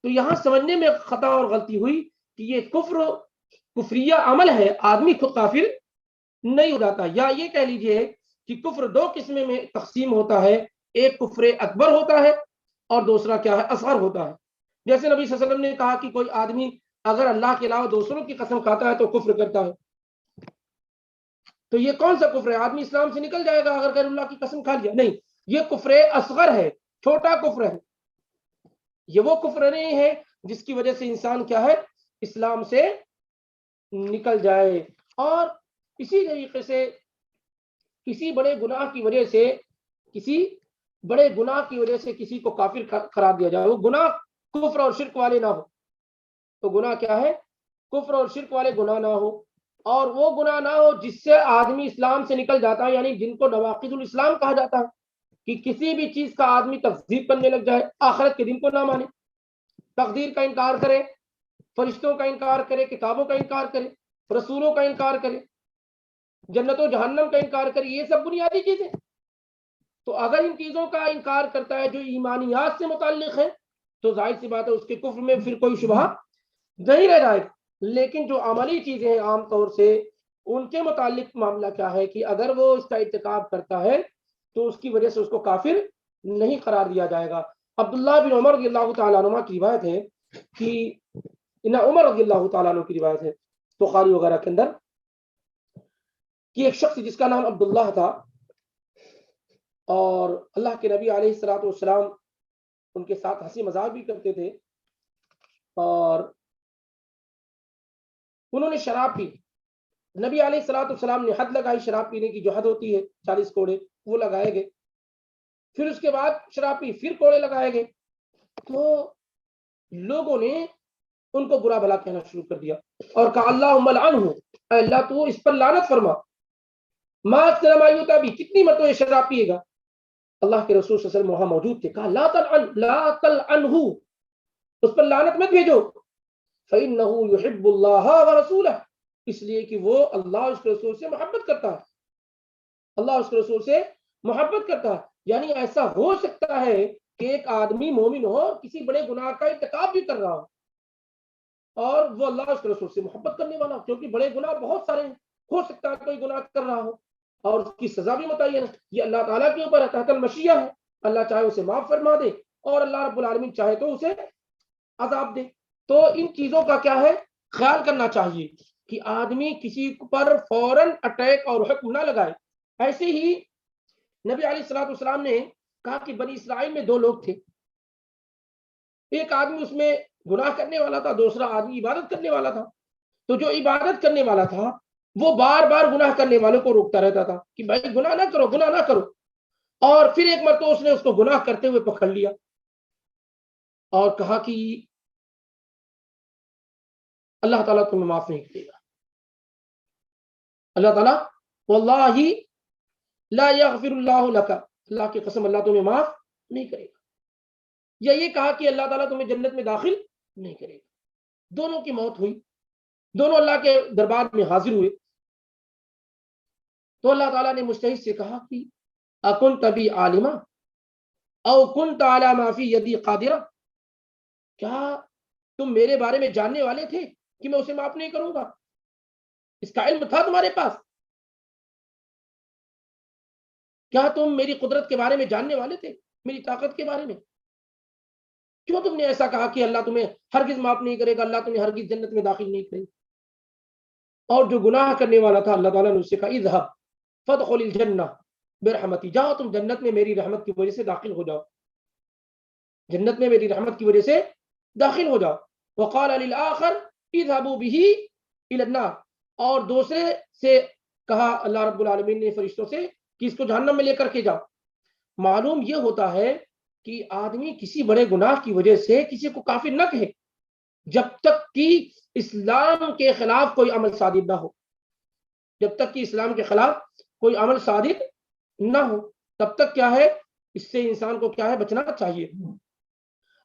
تو یہاں سمجھنے میں خطا اور غلطی ہوئی کہ یہ کفریہ عمل ہے، آدمی خود کافر نہیں ہو جاتا. یا یہ کہہ لیجئے کہ کفر دو قسمیں میں تقسیم ہوتا ہے، ایک کفر اکبر ہوتا ہے اور دوسرا کیا ہے، اصغر ہوتا ہے. جیسے نبی صلی اللہ علیہ وسلم نے کہا کہ کوئی آدمی اگر اللہ کے علاوہ دوسروں کی قسم کھاتا ہے تو کفر کرتا ہے. تو یہ کون سا کفر ہے؟ آدمی اسلام سے نکل جائے گا اگر غیر اللہ کی قسم کھا لیا؟ نہیں، یہ کفر اصغر ہے، چھوٹا کفر ہے. یہ وہ کفر نہیں ہے جس کی وجہ سے انسان کیا ہے، اسلام سے نکل جائے. اور اسی طریقے سے کسی بڑے گناہ کی وجہ سے کسی کو کافر قرار دیا جائے، وہ گناہ کفر اور شرک والے نہ ہو. تو گناہ کیا ہے؟ کفر اور شرک والے گناہ نہ ہو، اور وہ گناہ نہ ہو جس سے آدمی اسلام سے نکل جاتا ہے، یعنی جن کو نواقض الاسلام کہا جاتا ہے کہ کسی بھی چیز کا آدمی تکذیب کرنے لگ جائے، آخرت کے دن کو نہ مانے، تقدیر کا انکار کرے، فرشتوں کا انکار کرے، کتابوں کا انکار کرے، رسولوں کا انکار کرے، جنت و جہنم کا انکار کرے. یہ سب بنیادی چیزیں. تو اگر ان چیزوں کا انکار کرتا ہے جو ایمانیات سے متعلق ہے تو ظاہر سی بات ہے اس کے کفر میں پھر کوئی شبہ نہیں رہ جائے گا. لیکن جو عملی چیزیں ہیں عام طور سے ان کے متعلق معاملہ کیا ہے کہ اگر وہ اس کا ارتکاب کرتا ہے تو اس کی وجہ سے اس کو کافر نہیں قرار دیا جائے گا. عبداللہ بن عمر رضی اللہ تعالیٰ عنہ کی روایت ہے کہ عمر رضی اللہ تعالیٰ عنہ کی روایت ہے بخاری وغیرہ کے اندر کہ ایک شخص جس کا نام عبداللہ تھا اور اللہ کے نبی علیہ الصلوۃ والسلام ان کے ساتھ ہنسی مذاق بھی کرتے تھے، اور انہوں نے شراب پی. نبی علیہ الصلوۃ والسلام نے حد لگائی شراب پینے کی، جو حد ہوتی ہے 40 کوڑے وہ لگائے گئے. پھر اس کے بعد شراب پی، پھر کوڑے لگائے گئے. تو لوگوں نے ان کو برا بھلا کہنا شروع کر دیا اور کہا اللہم لعنہ، اے اللہ تو اس پر لعنت فرما. ما اکثر ما یؤتی بھی، کتنی مرتبہ یہ شراب پیے گا؟ اللہ کے رسول صلی اللہ علیہ وسلم وہاں موجود تھے. کہا لا تلعنہ، اس پر لعنت مت بھیجو. فإنہ یحب اللہ ورسولہ، اس لیے کہ وہ اللہ اس کے رسول سے محبت کرتا ہے. اللہ اس کے رسول سے محبت کرتا ہے. یعنی ایسا ہو سکتا ہے کہ ایک آدمی مومن ہو، کسی بڑے گناہ کا ارتکاب بھی کر رہا ہو اور وہ اللہ اس کے رسول سے محبت کرنے والا ہو، کیونکہ بڑے گناہ بہت سارے ہیں. ہو سکتا ہے کوئی گناہ کر رہا ہو اور اس کی سزا بھی متعین ہے، یہ اللہ تعالیٰ کے اوپر ہے، تحت المشیہ ہے. اللہ چاہے اسے معاف فرما دے اور اللہ رب العالمین چاہے تو اسے عذاب دے. تو ان چیزوں کا کیا ہے، خیال کرنا چاہیے کہ آدمی کسی پر فوراً اٹیک اور حکم نہ لگائے. ایسے ہی نبی علیہ الصلوۃ والسلام نے کہا کہ بنی اسرائیل میں 2 لوگ تھے، ایک آدمی اس میں گناہ کرنے والا تھا، دوسرا آدمی عبادت کرنے والا تھا. تو جو عبادت کرنے والا تھا وہ بار بار گناہ کرنے والوں کو روکتا رہتا تھا کہ بھائی گناہ نہ کرو، گناہ نہ کرو. اور پھر ایک مرتبہ اس نے اس کو گناہ کرتے ہوئے پکڑ لیا اور کہا کہ اللہ تعالیٰ تمہیں معاف نہیں کرے گا. اللہ تعالیٰ واللہ لا یغفر اللہ لک، اللہ کی قسم اللہ تمہیں معاف نہیں کرے گا. یا یہ کہا کہ اللہ تعالیٰ تمہیں جنت میں داخل نہیں کرے گا. دونوں کی موت ہوئی، دونوں اللہ کے دربار میں حاضر ہوئے. تو اللہ تعالیٰ نے مجتہد سے کہا کہ اکنت بی عالما او کنت علی ما فی یدی قادرا، کیا تم میرے بارے میں جاننے والے تھے کہ میں اسے معاف نہیں کروں گا؟ اس کا علم تھا تمہارے پاس؟ کیا تم میری قدرت کے بارے میں جاننے والے تھے, میری طاقت کے بارے میں؟ کیوں تم نے ایسا کہا کہ اللہ تمہیں ہرگز معاف نہیں کرے گا, اللہ تمہیں ہرگز جنت میں داخل نہیں کرے گا؟ اور جو گناہ کرنے والا تھا اللہ تعالیٰ نے اس سے کہا اذهب فادخل الجنہ برحمتی, جاؤ تم جنت میں میری رحمت کی وجہ سے داخل ہو جاؤ, جنت میں میری رحمت کی وجہ سے داخل ہو جاؤ. وقال للآخر اذهبوا به الى النار, اور دوسرے سے کہا اللہ رب العالمین نے فرشتوں سے کہ اس کو جہنم میں لے کر کے جاؤ. معلوم یہ ہوتا ہے کہ آدمی کسی بڑے گناہ کی وجہ سے کسی کو کافر نہ کہے جب تک کہ اسلام کے خلاف کوئی عمل صادر نہ ہو, جب تک کہ اسلام کے خلاف کوئی عمل صادر نہ ہو تب تک کیا ہے, اس سے انسان کو کیا ہے, بچنا چاہیے.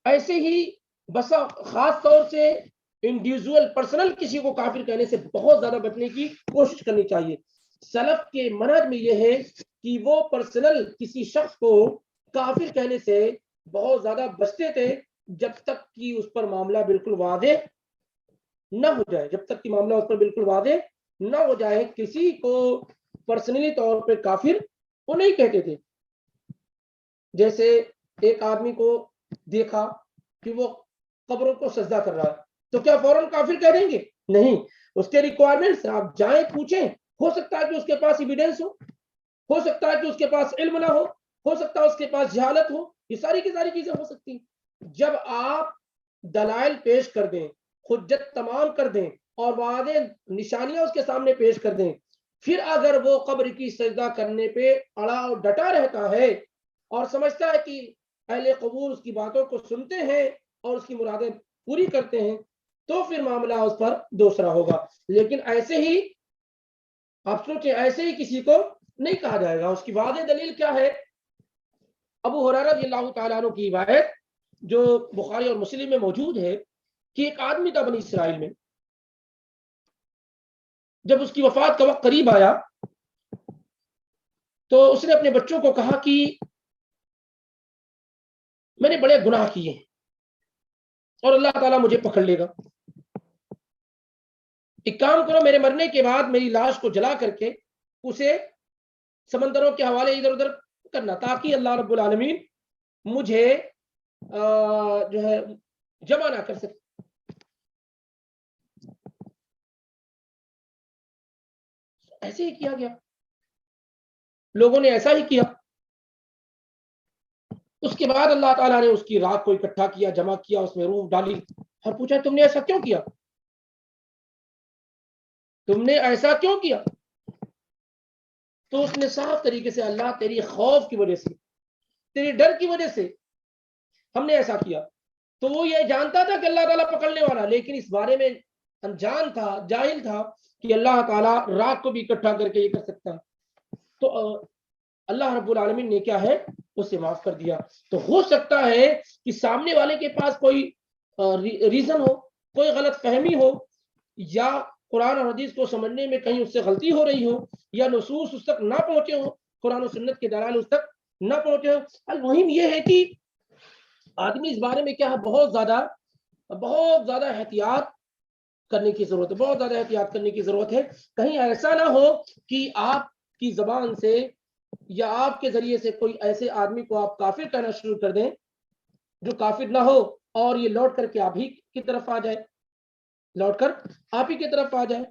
ایسے ہی بسا خاص طور سے انڈیویجول پرسنل کسی کو کافر کہنے سے بہت زیادہ بچنے کی کوشش کرنی چاہیے. سلف کے منہج میں یہ ہے کہ وہ پرسنل کسی شخص کو کافر کہنے سے بہت زیادہ بچتے تھے جب تک کہ اس پر معاملہ بالکل واضح نہ ہو جائے, جب تک کہ معاملہ اس پر بالکل واضح نہ ہو جائے. کسی کو پرسنلی طور پہ کافر وہ نہیں کہتے تھے. جیسے ایک آدمی کو دیکھا کہ وہ قبروں کو سجدہ کر رہا ہے تو کیا فوراً کافر کہہ دیں گے؟ نہیں, اس کے ریکوائرمنٹس آپ جائیں پوچھیں, ہو سکتا ہے کہ اس کے پاس ایویڈنس ہو سکتا ہے کہ اس کے پاس علم نہ ہو سکتا ہے اس کے پاس جہالت ہو, یہ ساری کی ساری چیزیں ہو سکتی ہیں. جب آپ دلائل پیش کر دیں, حجت تمام کر دیں اور واضح نشانیاں اس کے سامنے پیش کر دیں, پھر اگر وہ قبر کی سجدہ کرنے پہ اڑا اور ڈٹا رہتا ہے اور سمجھتا ہے کہ اہل قبور اس کی باتوں کو سنتے ہیں اور اس کی مرادیں پوری کرتے ہیں تو پھر معاملہ اس پر دوسرا ہوگا. لیکن ایسے ہی آپ سوچیں, ایسے ہی کسی کو نہیں کہا جائے گا. اس کی واضح دلیل کیا ہے؟ ابو ہریرہ رضی اللہ تعالیٰ عنہ کی روایت جو بخاری اور مسلم میں موجود ہے کہ ایک آدمی تھا بنی اسرائیل میں, جب اس کی وفات کا وقت قریب آیا تو اس نے اپنے بچوں کو کہا کہ میں نے بڑے گناہ کیے اور اللہ تعالیٰ مجھے پکڑ لے گا, ایک کام کرو, میرے مرنے کے بعد میری لاش کو جلا کر کے اسے سمندروں کے حوالے ادھر ادھر کرنا تاکہ اللہ رب العالمین مجھے جو ہے جمع نہ کر سکے. ایسے ہی کیا گیا, لوگوں نے ایسا ہی کیا. اس کے بعد اللہ تعالیٰ نے اس کی راک کو اکٹھا کیا, جمع کیا, اس میں روح ڈالی اور پوچھا تم نے ایسا کیوں کیا, تم نے ایسا کیوں کیا؟ تو اس نے صاف طریقے سے اللہ تیری خوف کی وجہ سے, تیری ڈر کی وجہ سے ہم نے ایسا کیا. تو وہ یہ جانتا تھا کہ اللہ تعالیٰ پکڑنے والا, لیکن اس بارے میں انجان تھا, جاہل تھا کہ اللہ تعالیٰ راک کو بھی اکٹھا کر کے یہ کر سکتا. تو اللہ رب العالمین نے کیا ہے, اسے معاف کر دیا. تو ہو سکتا ہے کہ سامنے والے کے پاس کوئی ریزن ہو, کوئی غلط فہمی ہو, یا قرآن اور حدیث کو سمجھنے میں کہیں اس سے غلطی ہو رہی ہو, یا نصوص اس تک نہ پہنچے ہو, قرآن و سنت کے دلائل اس تک نہ پہنچے ہو. المہم یہ ہے کہ آدمی اس بارے میں کیا ہے, بہت زیادہ احتیاط کرنے کی ضرورت ہے, بہت زیادہ احتیاط کرنے کی ضرورت ہے. کہیں ایسا نہ ہو کہ آپ کی زبان سے یا آپ کے ذریعے سے کوئی ایسے آدمی کو آپ کافر کہنا شروع کر دیں جو کافر نہ ہو, اور یہ لوٹ کر کے آپ ہی کی طرف آ جائے, لوٹ کر آپ ہی کی طرف آ جائے.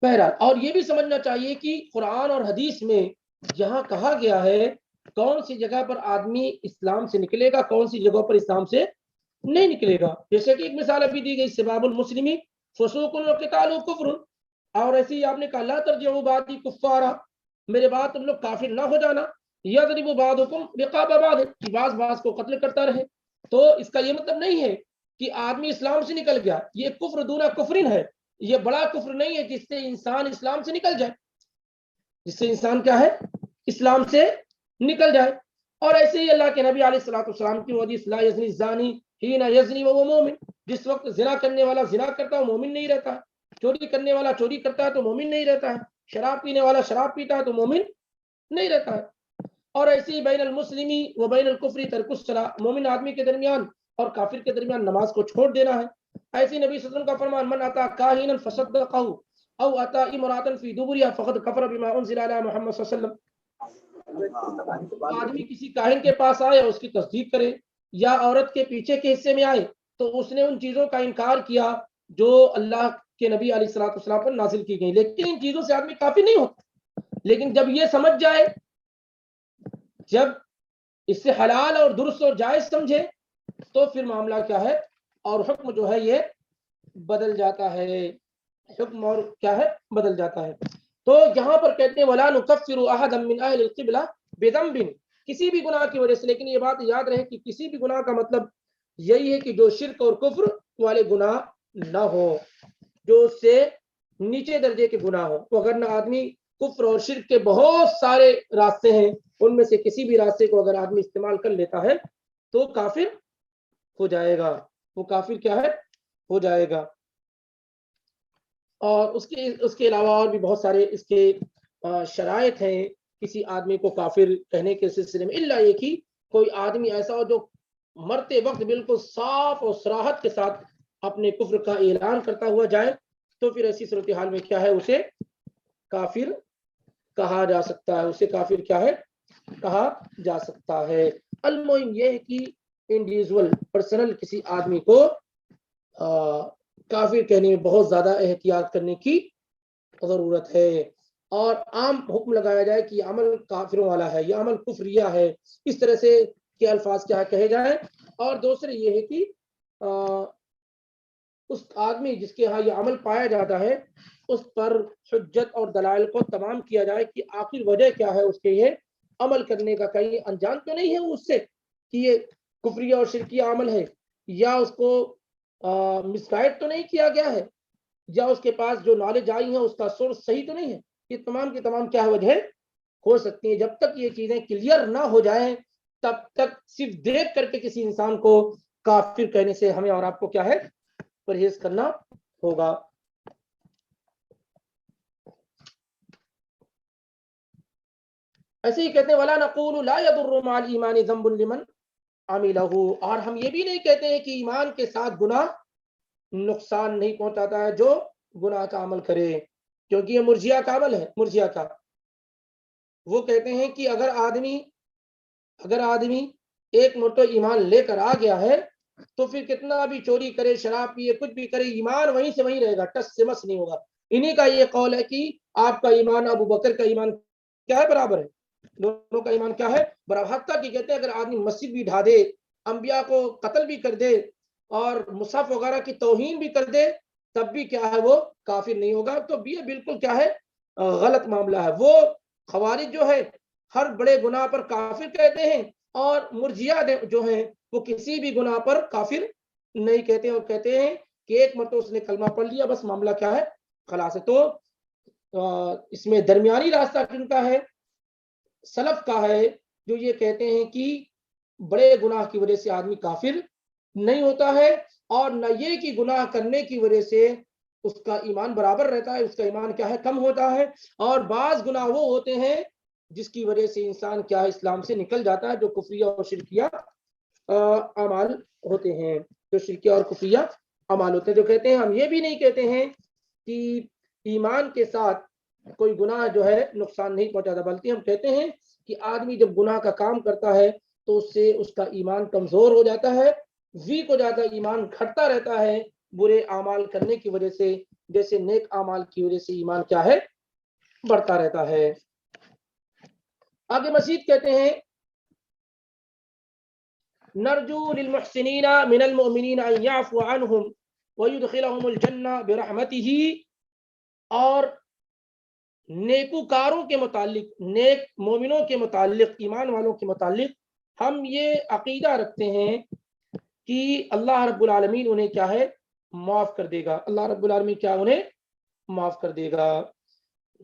بہرحال, اور یہ بھی سمجھنا چاہیے کہ قرآن اور حدیث میں جہاں کہا گیا ہے کون سی جگہ پر آدمی اسلام سے نکلے گا, کون سی جگہ پر اسلام سے نہیں نکلے گا. جیسے کہ ایک مثال ابھی دی گئی, سباب المسلمی فسوق وقتال کفر, اور ایسے ہی آپ نے کہا لا ترجعوا بعدی کفارا, میرے بعد تم لوگ کافر نہ ہو جانا, یضرب بعضکم رقاب بعض, کہ بعض کو قتل کرتا رہے. تو اس کا یہ مطلب نہیں ہے کہ آدمی اسلام سے نکل گیا, یہ کفر دون کفرن ہے, یہ بڑا کفر نہیں ہے جس سے انسان اسلام سے نکل جائے, جس سے انسان کیا ہے, اسلام سے نکل جائے. اور ایسے ہی اللہ کے نبی علیہ الصلوۃ والسلام کی حدیث لا یزنی الزانی حین یزنی وهو مومن, جس وقت زنا کرنے والا زنا کرتا ہے وہ مومن نہیں رہتا ہے, چوری کرنے والا چوری کرتا ہے تو مومن نہیں رہتا ہے, شراب پینے والا شراب پیتا ہے تو مومن نہیں رہتا ہے. اور ایسے ہی بین المسلمی و بین الکفر ترک الصلاۃ, مومن آدمی کے درمیان اور کافر کے درمیان نماز کو چھوڑ دینا ہے. ایسے نبی صلی اللہ علیہ وسلم کا فرمان من اتی کاہنا فصدقه, او اتا امراۃ فی دبرها فقد کفر بما انزل علی محمد صلی اللہ علیہ وسلم. آدمی کسی کاہن کے پاس آئے اور اس کی تصدیق کرے، یا عورت کے پیچھے کے حصے میں آئے تو اس نے ان چیزوں کا انکار کیا جو اللہ کے نبی علیہ الصلوۃ والسلام پر نازل کی گئی، لیکن ان چیزوں سے آدمی کافی نہیں ہوتا. لیکن جب یہ سمجھ جائے، جب اس سے حلال اور درست اور جائز سمجھے، تو پھر معاملہ کیا ہے، اور حکم جو ہے یہ بدل جاتا ہے، حکم اور کیا ہے بدل جاتا ہے. تو یہاں پر کہتے ہیں وَلَا نُكَفِّرُ أَحَدًا مِّنْ أَهْلِ الْقِبْلَةِ بِذَنْبٍ، کسی بھی گناہ کی وجہ سے. لیکن یہ بات یاد رہے کہ کسی بھی گناہ کا مطلب یہی ہے کہ جو شرک اور کفر والے گناہ نہ ہو، جو اس سے نیچے درجے کے گناہ ہو. وغیرہ آدمی کفر اور شرک کے بہت سارے راستے ہیں، ان میں سے کسی بھی راستے کو اگر آدمی استعمال کر لیتا ہے تو کافر ہو جائے گا، وہ کافر کیا ہے ہو جائے گا. اور اس کے علاوہ اور بھی بہت سارے اس کے شرائط ہیں کسی آدمی کو کافر کہنے کے سلسلے میں، الا یہ کہ کوئی آدمی ایسا ہو جو مرتے وقت بالکل صاف اور صراحت کے ساتھ اپنے کفر کا اعلان کرتا ہوا جائے، تو پھر ایسی صورتحال میں کیا ہے اسے کافر کہا جا سکتا ہے، اسے کافر کیا ہے کہا جا سکتا ہے. المهم یہ ہے کہ انڈیویژول پرسنل کسی آدمی کو کافر کہنے میں بہت زیادہ احتیاط کرنے کی ضرورت ہے. اور عام حکم لگایا جائے کہ یہ عمل کافروں والا ہے، یہ عمل کفریہ ہے، اس طرح سے کے الفاظ کیا کہے جائیں. اور دوسرے یہ ہے کہ اس آدمی جس کے ہاں یہ عمل پایا جاتا ہے اس پر حجت اور دلائل کو تمام کیا جائے کہ آخر وجہ کیا ہے اس کے یہ عمل کرنے کا. کہیں انجان تو نہیں ہے اس سے کہ یہ کفریہ اور شرکیہ عمل ہے، یا اس کو مس گائیڈ تو نہیں کیا گیا ہے، یا اس کے پاس جو نالج آئی ہے اس کا سورس صحیح تو نہیں ہے. یہ تمام کی تمام کیا وجہ ہو سکتی ہیں. جب تک یہ چیزیں کلیئر نہ ہو جائیں تب تک صرف دیکھ کر کے کسی انسان کو کافر کہنے سے ہمیں اور آپ کو کیا ہے پرہیز کرنا ہوگا. ایسے ہی کہتے ہیں وَلَا نَقُولُ لَا يَضُرُّ مَعَ الْإِيمَانِ ذَنْبٌ لِمَنْ عَمِلَهُ، اور ہم یہ بھی نہیں کہتے ہیں کہ ایمان کے ساتھ گناہ نقصان نہیں پہنچاتا ہے جو گناہ کا عمل کرے، کیونکہ یہ مرجیہ کا عمل ہے. مرجیہ کا وہ کہتے ہیں کہ اگر آدمی ایک مرتبہ ایمان لے کر آ گیا ہے تو پھر کتنا بھی چوری کرے، شراب پیے، کچھ بھی کرے، ایمان وہیں سے وہیں رہے گا، ٹس سے مس نہیں ہوگا. انہی کا یہ قول ہے کہ آپ کا ایمان ابو بکر کا ایمان کیا ہے برابر ہے، دونوں کا ایمان کیا ہے برابر. حتیٰ کہ کہتے ہیں اگر آدمی مسجد بھی ڈھا دے، انبیاء کو قتل بھی کر دے اور مصحف وغیرہ کی توہین بھی کر دے، تب بھی کیا ہے وہ کافر نہیں ہوگا. تو یہ بالکل کیا ہے غلط معاملہ ہے. وہ خوارج جو ہے ہر بڑے گناہ پر کافر کہتے ہیں، اور مرجیہ جو ہیں وہ کسی بھی گناہ پر کافر نہیں کہتے ہیں، اور کہتے ہیں کہ ایک مرتبہ اس نے کلمہ پڑھ لیا بس معاملہ کیا ہے خلاص ہے. تو اس میں درمیانی راستہ کن کا ہے؟ سلف کا ہے، جو یہ کہتے ہیں کہ بڑے گناہ کی وجہ سے آدمی کافر نہیں ہوتا ہے، اور نہ یہ کہ گناہ کرنے کی وجہ سے اس کا ایمان برابر رہتا ہے، اس کا ایمان کیا ہے کم ہوتا ہے. اور بعض گناہ وہ ہوتے ہیں جس کی وجہ سے انسان کیا ہے اسلام سے نکل جاتا ہے، جو کفریہ اور شرکیہ اعمال ہوتے ہیں، جو شرکیہ اور کفریہ اعمال ہوتے ہیں. جو کہتے ہیں ہم یہ بھی نہیں کہتے ہیں کہ ایمان کے ساتھ کوئی گناہ جو ہے نقصان نہیں پہنچاتا، بلکہ ہم کہتے ہیں کہ آدمی جب گناہ کا کام کرتا ہے تو اس سے اس کا ایمان کمزور ہو جاتا ہے، ویک ہو جاتا ہے، ایمان گھٹتا رہتا ہے برے اعمال کرنے کی وجہ سے، جیسے نیک اعمال کی وجہ سے ایمان کیا ہے بڑھتا رہتا ہے. آگے مزید کہتے ہیں نرجو للمحسنین من المؤمنین ان یعفو عنہم ویدخلہم الجنہ برحمتہ، اور نیکوکاروں کے متعلق، نیک مومنوں کے متعلق، ایمان والوں کے متعلق ہم یہ عقیدہ رکھتے ہیں کہ اللہ رب العالمین انہیں کیا ہے معاف کر دے گا. اللہ رب العالمین کیا انہیں معاف کر دے گا.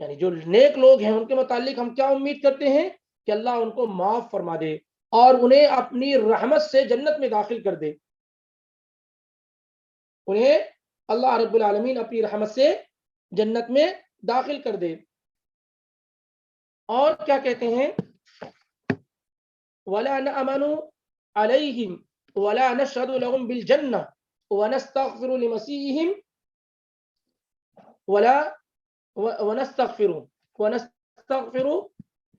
یعنی جو نیک لوگ ہیں ان کے متعلق ہم کیا امید کرتے ہیں کہ اللہ ان کو معاف فرما دے اور انہیں اپنی رحمت سے جنت میں داخل کر دے. انہیں اللہ رب العالمین اپنی رحمت سے جنت میں داخل کر دے. اور کیا کہتے ہیں وَلَا نَأْمَنُ عَلَيْهِمْ وَلَا نَشْهَدُ لَهُمْ بِالْجَنَّةِ وَنَسْتَغْفِرُ لِمَسِيئِهِمْ وَلَا ونستغفر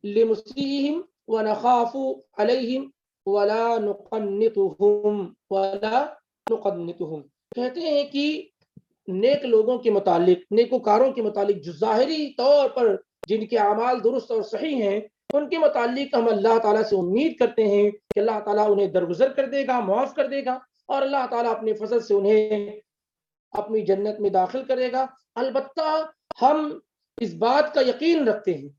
لمسيئهم ونخاف عليهم ولا نقنطهم. کہتے ہیں کہ نیک لوگوں کے متعلق، نیکوکاروں کے متعلق جو ظاہری طور پر جن کے اعمال درست اور صحیح ہیں، ان کے متعلق ہم اللہ تعالیٰ سے امید کرتے ہیں کہ اللہ تعالیٰ انہیں درگزر کر دے گا، معاف کر دے گا، اور اللہ تعالیٰ اپنے فضل سے انہیں اپنی جنت میں داخل کرے گا. البتہ ہم اس بات کا یقین رکھتے ہیں،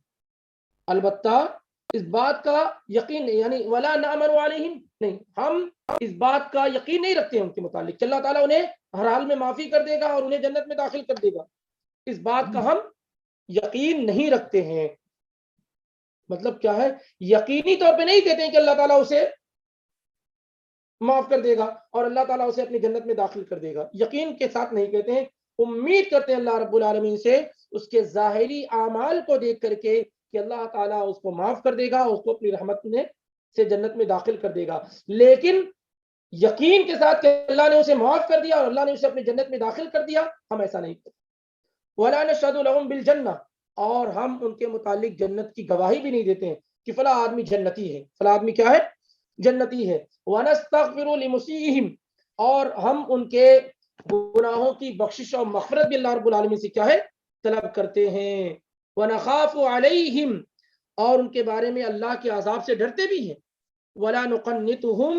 البتہ اس بات کا یقین نہیں، یعنی ولا نامن علیہم نہیں، ہم اس بات کا یقین نہیں رکھتے ہیں ان کے متعلق کہ اللہ تعالیٰ انہیں ہر حال میں معافی کر دے گا اور انہیں جنت میں داخل کر دے گا. اس بات کا ہم یقین نہیں رکھتے ہیں. مطلب کیا ہے؟ یقینی طور پہ نہیں کہتے ہیں کہ اللہ تعالیٰ اسے معاف کر دے گا اور اللہ تعالیٰ اسے اپنی جنت میں داخل کر دے گا. یقین کے ساتھ نہیں کہتے ہیں، امید کرتے ہیں اللہ رب العالمین سے اس کے ظاہری اعمال کو دیکھ کر کے کہ اللہ تعالیٰ اس کو معاف کر دے گا، اس کو اپنی رحمت میں سے جنت میں داخل کر دے گا. لیکن یقین کے ساتھ کہ اللہ نے اسے معاف کر دیا اور اللہ نے اسے اپنی جنت میں داخل کر دیا، ہم ایسا نہیں کرتے. وَلَا نَشْهَدُ لَهُمْ بِالْجَنَّةِ، اور ہم ان کے متعلق جنت کی گواہی بھی نہیں دیتے ہیں کہ فلاں آدمی جنتی ہے، فلاں آدمی کیا ہے؟ جنتی ہے. وَنَسْتَغْفِرُ لِمُسِيئِهِمْ، اور ہم ان کے گناہوں کی بخشش اور مغفرت بھی اللہ رب العالمین سے کیا ہے؟ طلب کرتے ہیں. وَنَخَافُ عَلَيْهِمْ، اور ان کے بارے میں اللہ کے عذاب سے ڈرتے بھی ہیں. وَلَا نُقَنِّطُهُمْ،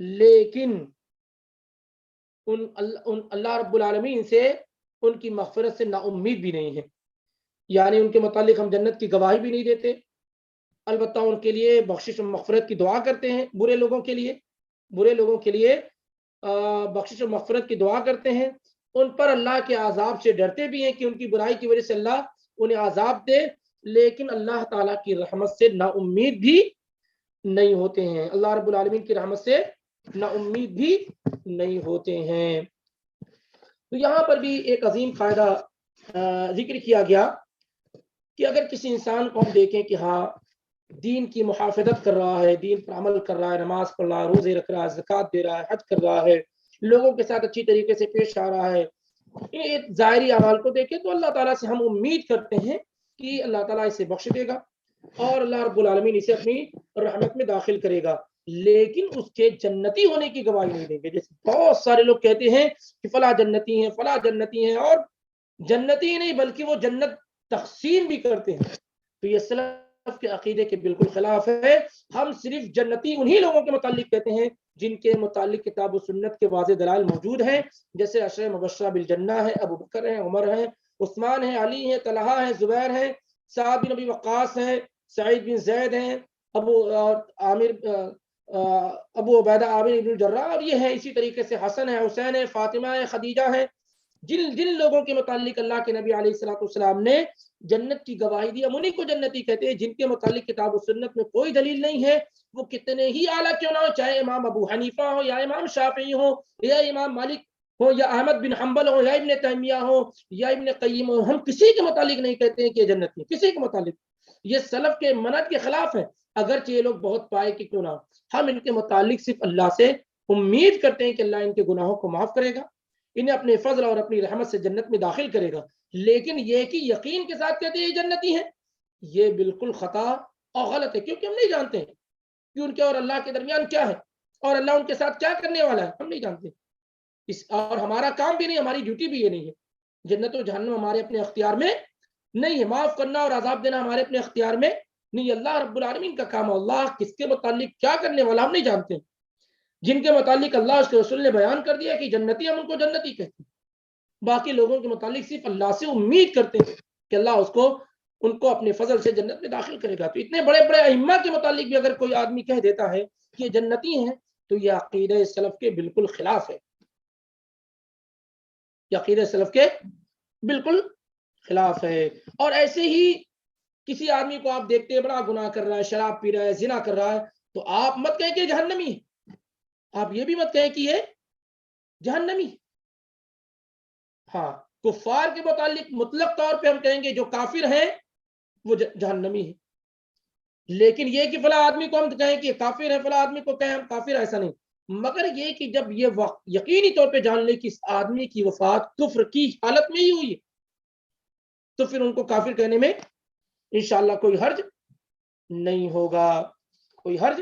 لیکن اللہ رب العالمین سے ان کی مغفرت سے نا امید بھی نہیں ہے. یعنی ان کے متعلق ہم جنت کی گواہی بھی نہیں دیتے، البتہ ان کے لیے بخشش و مغفرت کی دعا کرتے ہیں. برے لوگوں کے لیے بخشش و مغفرت کی دعا کرتے ہیں. ان پر اللہ کے عذاب سے ڈرتے بھی ہیں کہ ان کی برائی کی وجہ سے اللہ انہیں عذاب دے، لیکن اللہ تعالیٰ کی رحمت سے نا امید بھی نہیں ہوتے ہیں. اللہ رب العالمین کی رحمت سے نا امید بھی نہیں ہوتے ہیں. تو یہاں پر بھی ایک عظیم فائدہ ذکر کیا گیا کہ اگر کسی انسان کو ہم دیکھیں کہ ہاں دین کی محافظت کر رہا ہے، دین پر عمل کر رہا ہے، نماز پڑھ رہا ہے، روزے رکھ رہا ہے، زکوٰۃ دے رہا ہے، حج کر رہا ہے، لوگوں کے ساتھ اچھی طریقے سے پیش آ رہا ہے، یہ ظاہری اعمال کو دیکھیں تو اللہ تعالیٰ سے ہم امید کرتے ہیں کہ اللہ تعالیٰ اسے بخش دے گا اور اللہ رب العالمین اسے اپنی رحمت میں داخل کرے گا. لیکن اس کے جنتی ہونے کی گواہی نہیں دیں گے. جیسے بہت سارے لوگ کہتے ہیں کہ فلاں جنتی ہیں، فلاں جنتی ہیں، اور جنتی ہی نہیں بلکہ وہ جنت تقسیم بھی کرتے ہیں. تو یہ سلف کے عقیدے کے بالکل خلاف ہے. ہم صرف جنتی انہی لوگوں کے متعلق کہتے ہیں جن کے متعلق کتاب و سنت کے واضح دلائل موجود ہیں، جیسے عشرہ مبشرہ بالجنہ ہے، ابو بکر ہیں، عمر ہیں، عثمان ہیں، علی ہیں، طلحہ ہیں، زبیر ہیں، سعد بن ابی وقاص ہیں، سعید بن زید ہیں، ابو عبیدہ عامر بن الجراح، اور یہ ہیں اسی طریقے سے حسن ہے، حسین ہے، فاطمہ ہے، خدیجہ ہے. جن لوگوں کے متعلق اللہ کے نبی علیہ الصلوۃ والسلام نے جنت کی گواہی دی، ہم انہیں کو جنتی کہتے ہیں. جن کے متعلق کتاب و سنت میں کوئی دلیل نہیں ہے، وہ کتنے ہی اعلیٰ کیوں نہ ہو، چاہے امام ابو حنیفہ ہو یا امام شافعی ہو یا امام مالک ہو یا احمد بن حنبل ہو یا ابن تیمیہ ہو یا ابن قیم ہو، ہم کسی کے متعلق نہیں کہتے ہیں کہ یہ جنت میں، کسی کے متعلق. یہ سلف کے منہج کے خلاف ہے، اگرچہ یہ لوگ بہت پائے کہ کیوں نہ ہو. ہم ان کے متعلق صرف اللہ سے امید کرتے ہیں کہ اللہ ان کے گناہوں کو معاف کرے گا، انہیں اپنے فضل اور اپنی رحمت سے جنت میں داخل کرے گا. لیکن یہ کہ یقین کے ساتھ کہتے ہیں یہ جنتی ہیں، یہ بالکل خطا اور غلط ہے، کیونکہ ہم نہیں جانتے ہیں کہ ان کے اور اللہ کے درمیان کیا ہے اور اللہ ان کے ساتھ کیا کرنے والا ہے، ہم نہیں جانتے. اور ہمارا کام بھی نہیں، ہماری ڈیوٹی بھی یہ نہیں ہے. جنت و جہنم ہمارے اپنے اختیار میں نہیں ہے، معاف کرنا اور عذاب دینا ہمارے اپنے اختیار میں نہیں. اللہ رب العالمین کا کام ہے. اللہ کس کے متعلق کیا کرنے والا ہم نہیں جانتے. جن کے متعلق اللہ اس کے رسول نے بیان کر دیا کہ جنتی، ہم ان کو جنتی کہتے ہیں. باقی لوگوں کے متعلق صرف اللہ سے امید کرتے ہیں کہ اللہ ان کو اپنے فضل سے جنت میں داخل کرے گا. تو اتنے بڑے بڑے ائمہ کے متعلق بھی اگر کوئی آدمی کہہ دیتا ہے کہ یہ جنتی ہیں تو یہ عقیدہ سلف کے بالکل خلاف ہے. یہ عقیدہ سلف کے بالکل خلاف ہے. اور ایسے ہی کسی آدمی کو آپ دیکھتے ہیں بڑا گناہ کر رہا ہے، شراب پی رہا ہے، زنا کر رہا ہے، تو آپ مت کہیں کہ جہنمی ہے، آپ یہ بھی مت کہیں کہ یہ جہنمی. ہاں، کفار کے متعلق مطلق طور پہ ہم کہیں گے جو کافر ہیں وہ جہنمی ہے. لیکن یہ کہ فلاں آدمی کو ہم کہیں کہ کافر ہے، فلاں آدمی کو کہیں ہم کافر، ایسا نہیں. مگر یہ کہ جب یہ یقینی طور پہ جان لے کہ اس آدمی کی وفات کفر کی حالت میں ہی ہوئی ہے، تو پھر ان کو کافر کہنے میں انشاءاللہ کوئی حرج نہیں ہوگا، کوئی حرج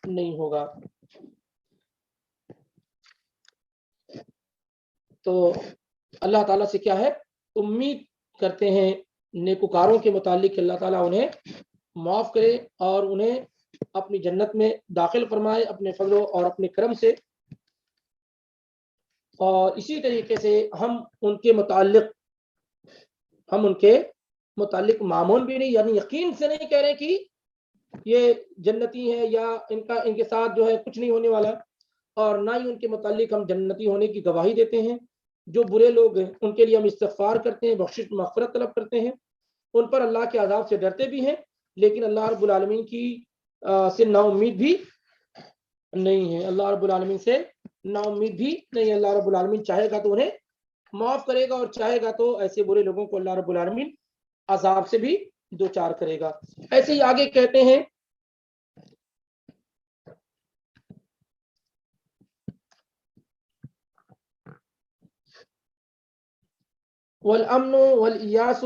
نہیں ہوگا۔ تو اللہ تعالیٰ سے کیا ہے، امید کرتے ہیں نیکوکاروں کے متعلق کہ اللہ تعالیٰ انہیں معاف کرے اور انہیں اپنی جنت میں داخل فرمائے اپنے فضل اور اپنے کرم سے۔ اور اسی طریقے سے ہم ان کے متعلق معمول بھی نہیں، یعنی یقین سے نہیں کہہ رہے کہ یہ جنتی ہے یا ان کے ساتھ جو ہے کچھ نہیں ہونے والا، اور نہ ہی ان کے متعلق ہم جنتی ہونے کی گواہی دیتے ہیں۔ جو برے لوگ ہیں ان کے لیے ہم استغفار کرتے ہیں، بخشش مغفرت طلب کرتے ہیں، ان پر اللہ کے عذاب سے ڈرتے بھی ہیں، لیکن اللہ رب العالمین کی سے نا امید بھی نہیں ہے، اللہ رب العالمین سے نا امید بھی نہیں ہے۔ اللہ رب العالمین چاہے گا تو انہیں معاف کرے گا، اور چاہے گا تو ایسے برے لوگوں کو اللہ رب العالمین عذاب سے بھی دوچار کرے گا۔ ایسے ہی آگے کہتے ہیں والامن والیاس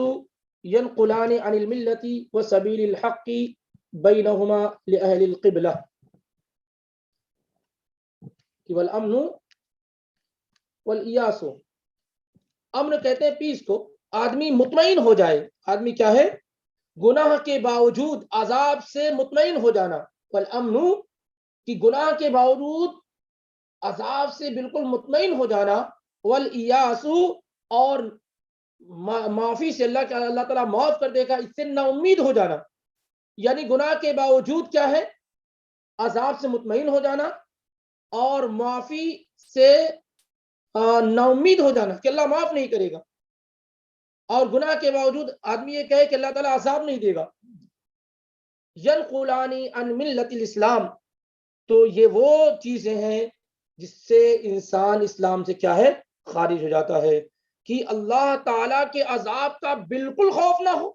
ينقلان عن الملة وسبيل الحق بينهما لأهل القبلة۔ والامن والیاس، امن کہتے ہیں پیس کو، آدمی مطمئن ہو جائے، آدمی کیا ہے، گناہ کے باوجود عذاب سے مطمئن ہو جانا، والامن کی گناہ کے باوجود عذاب سے بالکل مطمئن ہو جانا، والیاس اور معافی سے اللہ تعالیٰ معاف کر دے گا اس سے نا امید ہو جانا، یعنی گناہ کے باوجود کیا ہے، عذاب سے مطمئن ہو جانا اور معافی سے نا امید ہو جانا کہ اللہ معاف نہیں کرے گا، اور گناہ کے باوجود آدمی یہ کہے کہ اللہ تعالیٰ عذاب نہیں دے گا۔ ینقلانی عن ملت الاسلام، تو یہ وہ چیزیں ہیں جس سے انسان اسلام سے کیا ہے، خارج ہو جاتا ہے، کہ اللہ تعالیٰ کے عذاب کا بالکل خوف نہ ہو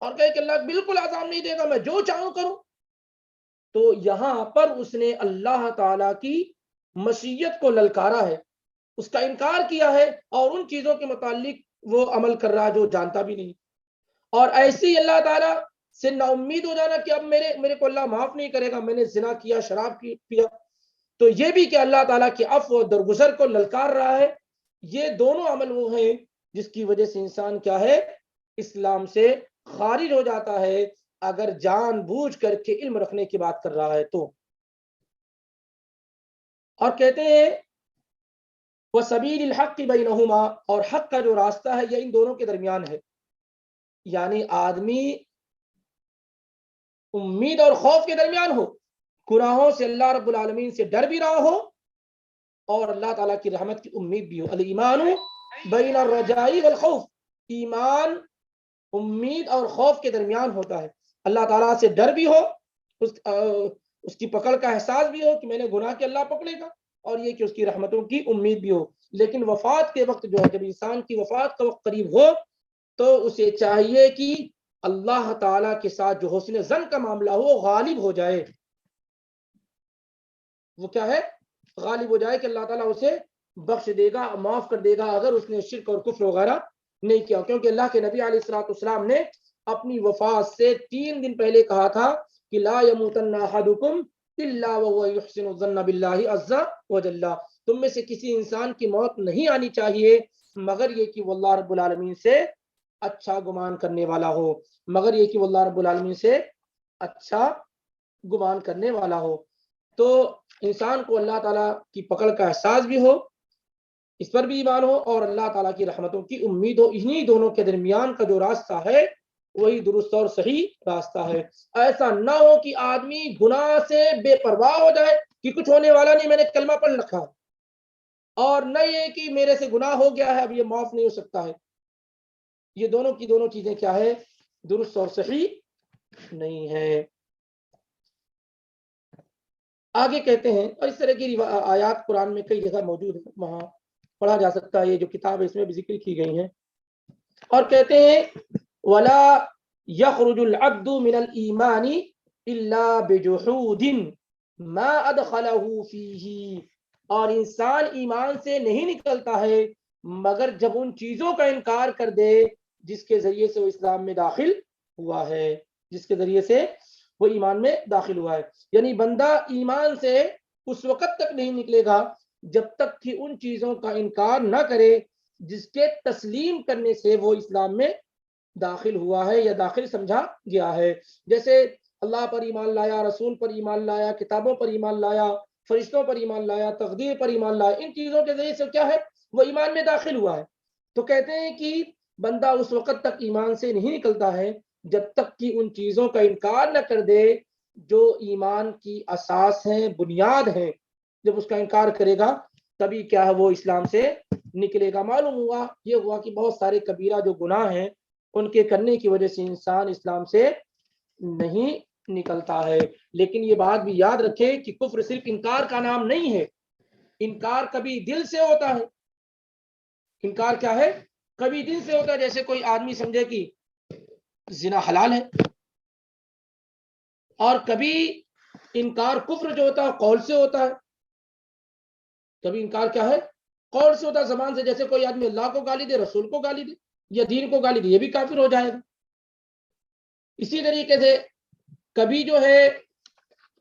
اور کہے کہ اللہ بالکل عذاب نہیں دے گا، میں جو چاہوں کروں۔ تو یہاں پر اس نے اللہ تعالیٰ کی مشیت کو للکارا ہے، اس کا انکار کیا ہے، اور ان چیزوں کے متعلق وہ عمل کر رہا جو جانتا بھی نہیں، اور ایسے ہی اللہ تعالیٰ سے نا امید ہو جانا کہ اب میرے کو اللہ معاف نہیں کرے گا، میں نے زنا کیا، شراب پیا، تو یہ بھی کہ اللہ تعالیٰ کے عفو و درگزر کو للکار رہا ہے۔ یہ دونوں عمل وہ ہیں جس کی وجہ سے انسان کیا ہے، اسلام سے خارج ہو جاتا ہے، اگر جان بوجھ کر کے علم رکھنے کی بات کر رہا ہے تو۔ اور کہتے ہیں وَسَبِيلِ الْحَقِّ بَيْنَهُمَا، اور حق کا جو راستہ ہے یہ ان دونوں کے درمیان ہے، یعنی آدمی امید اور خوف کے درمیان ہو، گناہوں سے اللہ رب العالمین سے ڈر بھی رہا ہو اور اللہ تعالیٰ کی رحمت کی امید بھی ہو۔ الایمان بین الرجاء والخوف، ایمان امید اور خوف کے درمیان ہوتا ہے، اللہ تعالیٰ سے ڈر بھی ہو، اس کی پکڑ کا احساس بھی ہو کہ میں نے گناہ کے اللہ پکڑے گا، اور یہ کہ اس کی رحمتوں کی امید بھی ہو۔ لیکن وفات کے وقت جو ہے، جب انسان کی وفات کا وقت قریب ہو تو اسے چاہیے کہ اللہ تعالیٰ کے ساتھ جو حسن ظن کا معاملہ ہو وہ غالب ہو جائے، وہ کیا ہے، غالب ہو جائے کہ اللہ تعالیٰ اسے بخش دے گا، معاف کر دے گا اگر اس نے شرک اور کفر وغیرہ نہیں کیا، کیونکہ اللہ کے نبی علیہ الصلوۃ والسلام نے اپنی وفات سے 3 دن پہلے کہا تھا کہ لا یموتن احدکم الا وهو یحسن الظن باللہ عز وجل، تم میں سے کسی انسان کی موت نہیں آنی چاہیے مگر یہ کہ وہ اللہ رب العالمین سے اچھا گمان کرنے والا ہو، مگر یہ کہ وہ اللہ رب العالمین سے اچھا گمان کرنے والا ہو۔ تو انسان کو اللہ تعالیٰ کی پکڑ کا احساس بھی ہو، اس پر بھی ایمان ہو، اور اللہ تعالیٰ کی رحمتوں کی امید ہو، انہی دونوں کے درمیان کا جو راستہ ہے وہی درست اور صحیح راستہ ہے۔ ایسا نہ ہو کہ آدمی گناہ سے بے پرواہ ہو جائے کہ کچھ ہونے والا نہیں، میں نے کلمہ پڑھ رکھا، اور نہ یہ کہ میرے سے گناہ ہو گیا ہے اب یہ معاف نہیں ہو سکتا ہے۔ یہ دونوں کی دونوں چیزیں کیا ہے، درست اور صحیح نہیں ہے۔ آگے کہتے ہیں، اور اس طرح کی آیات قرآن میں کئی جگہ موجود ہیں، وہاں پڑھا جا سکتا ہے، یہ جو کتاب ہے اس میں بھی ذکر کی گئی ہیں۔ اور کہتے ہیں وَلَا يَخْرُجُ الْعَبْدُ مِنَ الْإِيمَانِ إِلَّا بِجُحُودٍ مَا أَدْخَلَهُ فِيهِ، اور انسان ایمان سے نہیں نکلتا ہے مگر جب ان چیزوں کا انکار کر دے جس کے ذریعے سے وہ اسلام میں داخل ہوا ہے، جس کے ذریعے سے وہ ایمان میں داخل ہوا ہے. یعنی بندہ ایمان سے اس وقت تک نہیں نکلے گا جب تک کہ ان چیزوں کا انکار نہ کرے جس کے تسلیم کرنے سے وہ اسلام میں داخل ہوا ہے یا داخل سمجھا گیا ہے. جیسے اللہ پر ایمان لایا، رسول پر ایمان لایا، کتابوں پر ایمان لایا، فرشتوں پر ایمان لایا، تقدیر پر ایمان لایا، ان چیزوں کے ذریعے سے کیا ہے، وہ ایمان میں داخل ہوا ہے. تو کہتے ہیں کہ بندہ اس وقت تک ایمان سے نہیں نکلتا ہے جب تک کہ ان چیزوں کا انکار نہ کر دے جو ایمان کی اساس ہیں، بنیاد ہیں. جب اس کا انکار کرے گا تبھی کیا ہے وہ اسلام سے نکلے گا. معلوم ہوا یہ ہوا کہ بہت سارے کبیرہ جو گناہ ہیں ان کے کرنے کی وجہ سے انسان اسلام سے نہیں نکلتا ہے. لیکن یہ بات بھی یاد رکھے کہ کفر صرف انکار کا نام نہیں ہے. انکار کبھی دل سے ہوتا ہے. انکار کیا ہے؟ کبھی دل سے ہوتا ہے. جیسے کوئی آدمی سمجھے کہ زنا حلال ہے، اور کبھی انکار کفر جو ہوتا ہے قول سے ہوتا ہے. کبھی انکار کیا ہے؟ قول سے ہوتا ہے، زبان سے. جیسے کوئی آدمی اللہ کو گالی دے، رسول کو گالی دے یا دین کو گالی دے، یہ بھی کافر ہو جائے گا. اسی طریقے سے کبھی جو ہے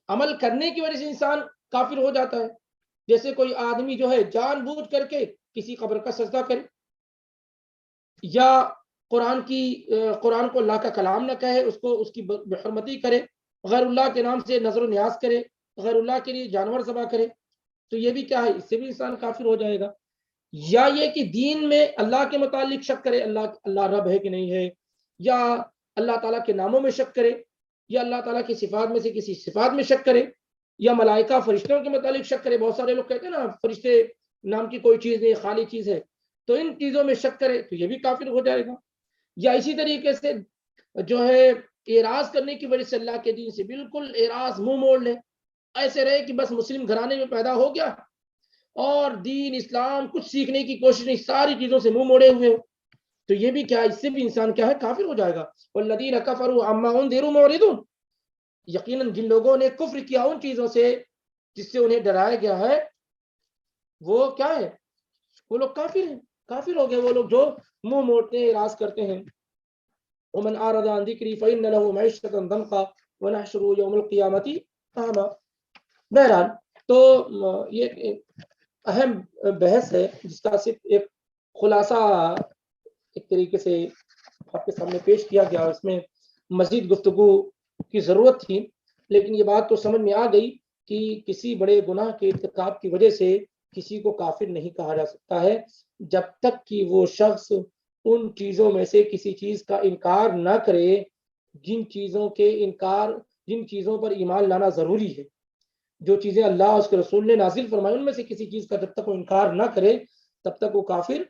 عمل کرنے کی وجہ سے انسان کافر ہو جاتا ہے. جیسے کوئی آدمی جو ہے جان بوجھ کر کے کسی قبر کا سجدہ کرے، یا قرآن کو اللہ کا کلام نہ کہے، اس کی بحرمتی کرے، غیر اللہ کے نام سے نظر و نیاز کرے، غیر اللہ کے لیے جانور ذبح کرے، تو یہ بھی کیا ہے، اس سے بھی انسان کافر ہو جائے گا. یا یہ کہ دین میں اللہ کے متعلق شک کرے، اللہ رب ہے کہ نہیں ہے، یا اللہ تعالیٰ کے ناموں میں شک کرے، یا اللہ تعالیٰ کی صفات میں سے کسی صفات میں شک کرے، یا ملائکہ فرشتوں کے متعلق شک کرے. بہت سارے لوگ کہتے ہیں نا فرشتے نام کی کوئی چیز نہیں، خالی چیز ہے، تو ان چیزوں میں شک کرے تو یہ بھی کافر ہو جائے گا. یا اسی طریقے سے جو ہے اعراض کرنے کی وجہ سے اللہ کے دین سے بالکل اعراض، منہ موڑ لے، ایسے رہے کہ بس مسلم گھرانے میں پیدا ہو گیا اور دین اسلام کچھ سیکھنے کی کوشش نہیں، ساری چیزوں سے منہ موڑے ہوئے ہو، تو یہ بھی کیا، اس سے بھی انسان کیا ہے، کافر ہو جائے گا. والذین کفروا عما انذروا معرضون. یقیناً جن لوگوں نے کفر کیا ان چیزوں سے جس سے انہیں ڈرایا گیا ہے، وہ کیا ہے، وہ لوگ کافر ہیں، کافر ہو گئے وہ لوگ جو منہ موڑتے ہیں، اعراض کرتے ہیں. ومن اعرض عن ذکری فإن له معیشة ضنکا ونحشره یوم القیامة اعمی. بہرحال تو یہ اہم بحث ہے جس کا صرف ایک خلاصہ ایک طریقے سے آپ کے سامنے پیش کیا گیا. اس میں مزید گفتگو کی ضرورت تھی، لیکن یہ بات تو سمجھ میں آ گئی کہ کسی بڑے گناہ کے ارتکاب کی وجہ سے کسی کو کافر نہیں کہا جا سکتا ہے جب تک کہ وہ شخص ان چیزوں میں سے کسی چیز کا انکار نہ کرے جن چیزوں پر ایمان لانا ضروری ہے. جو چیزیں اللہ اس کے رسول نے نازل فرمائی ان میں سے کسی چیز کا جب تک وہ انکار نہ کرے تب تک وہ کافر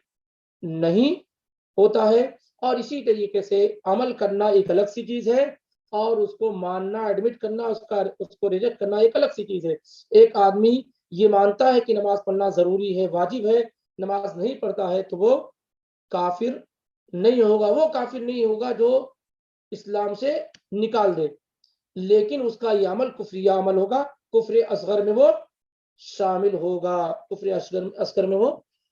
نہیں ہوتا ہے. اور اسی طریقے سے عمل کرنا ایک الگ سی چیز ہے، اور اس کو ماننا، ایڈمٹ کرنا، اس کو ریجیکٹ کرنا ایک الگ سی چیز ہے. ایک آدمی یہ مانتا ہے کہ نماز پڑھنا ضروری ہے، واجب ہے، نماز نہیں پڑھتا ہے تو وہ کافر نہیں ہوگا. وہ کافر نہیں ہوگا جو اسلام سے نکال دے، لیکن اس کا یہ عمل کفریہ عمل ہوگا، کفر اصغر میں وہ شامل ہوگا، کفر اصغر میں وہ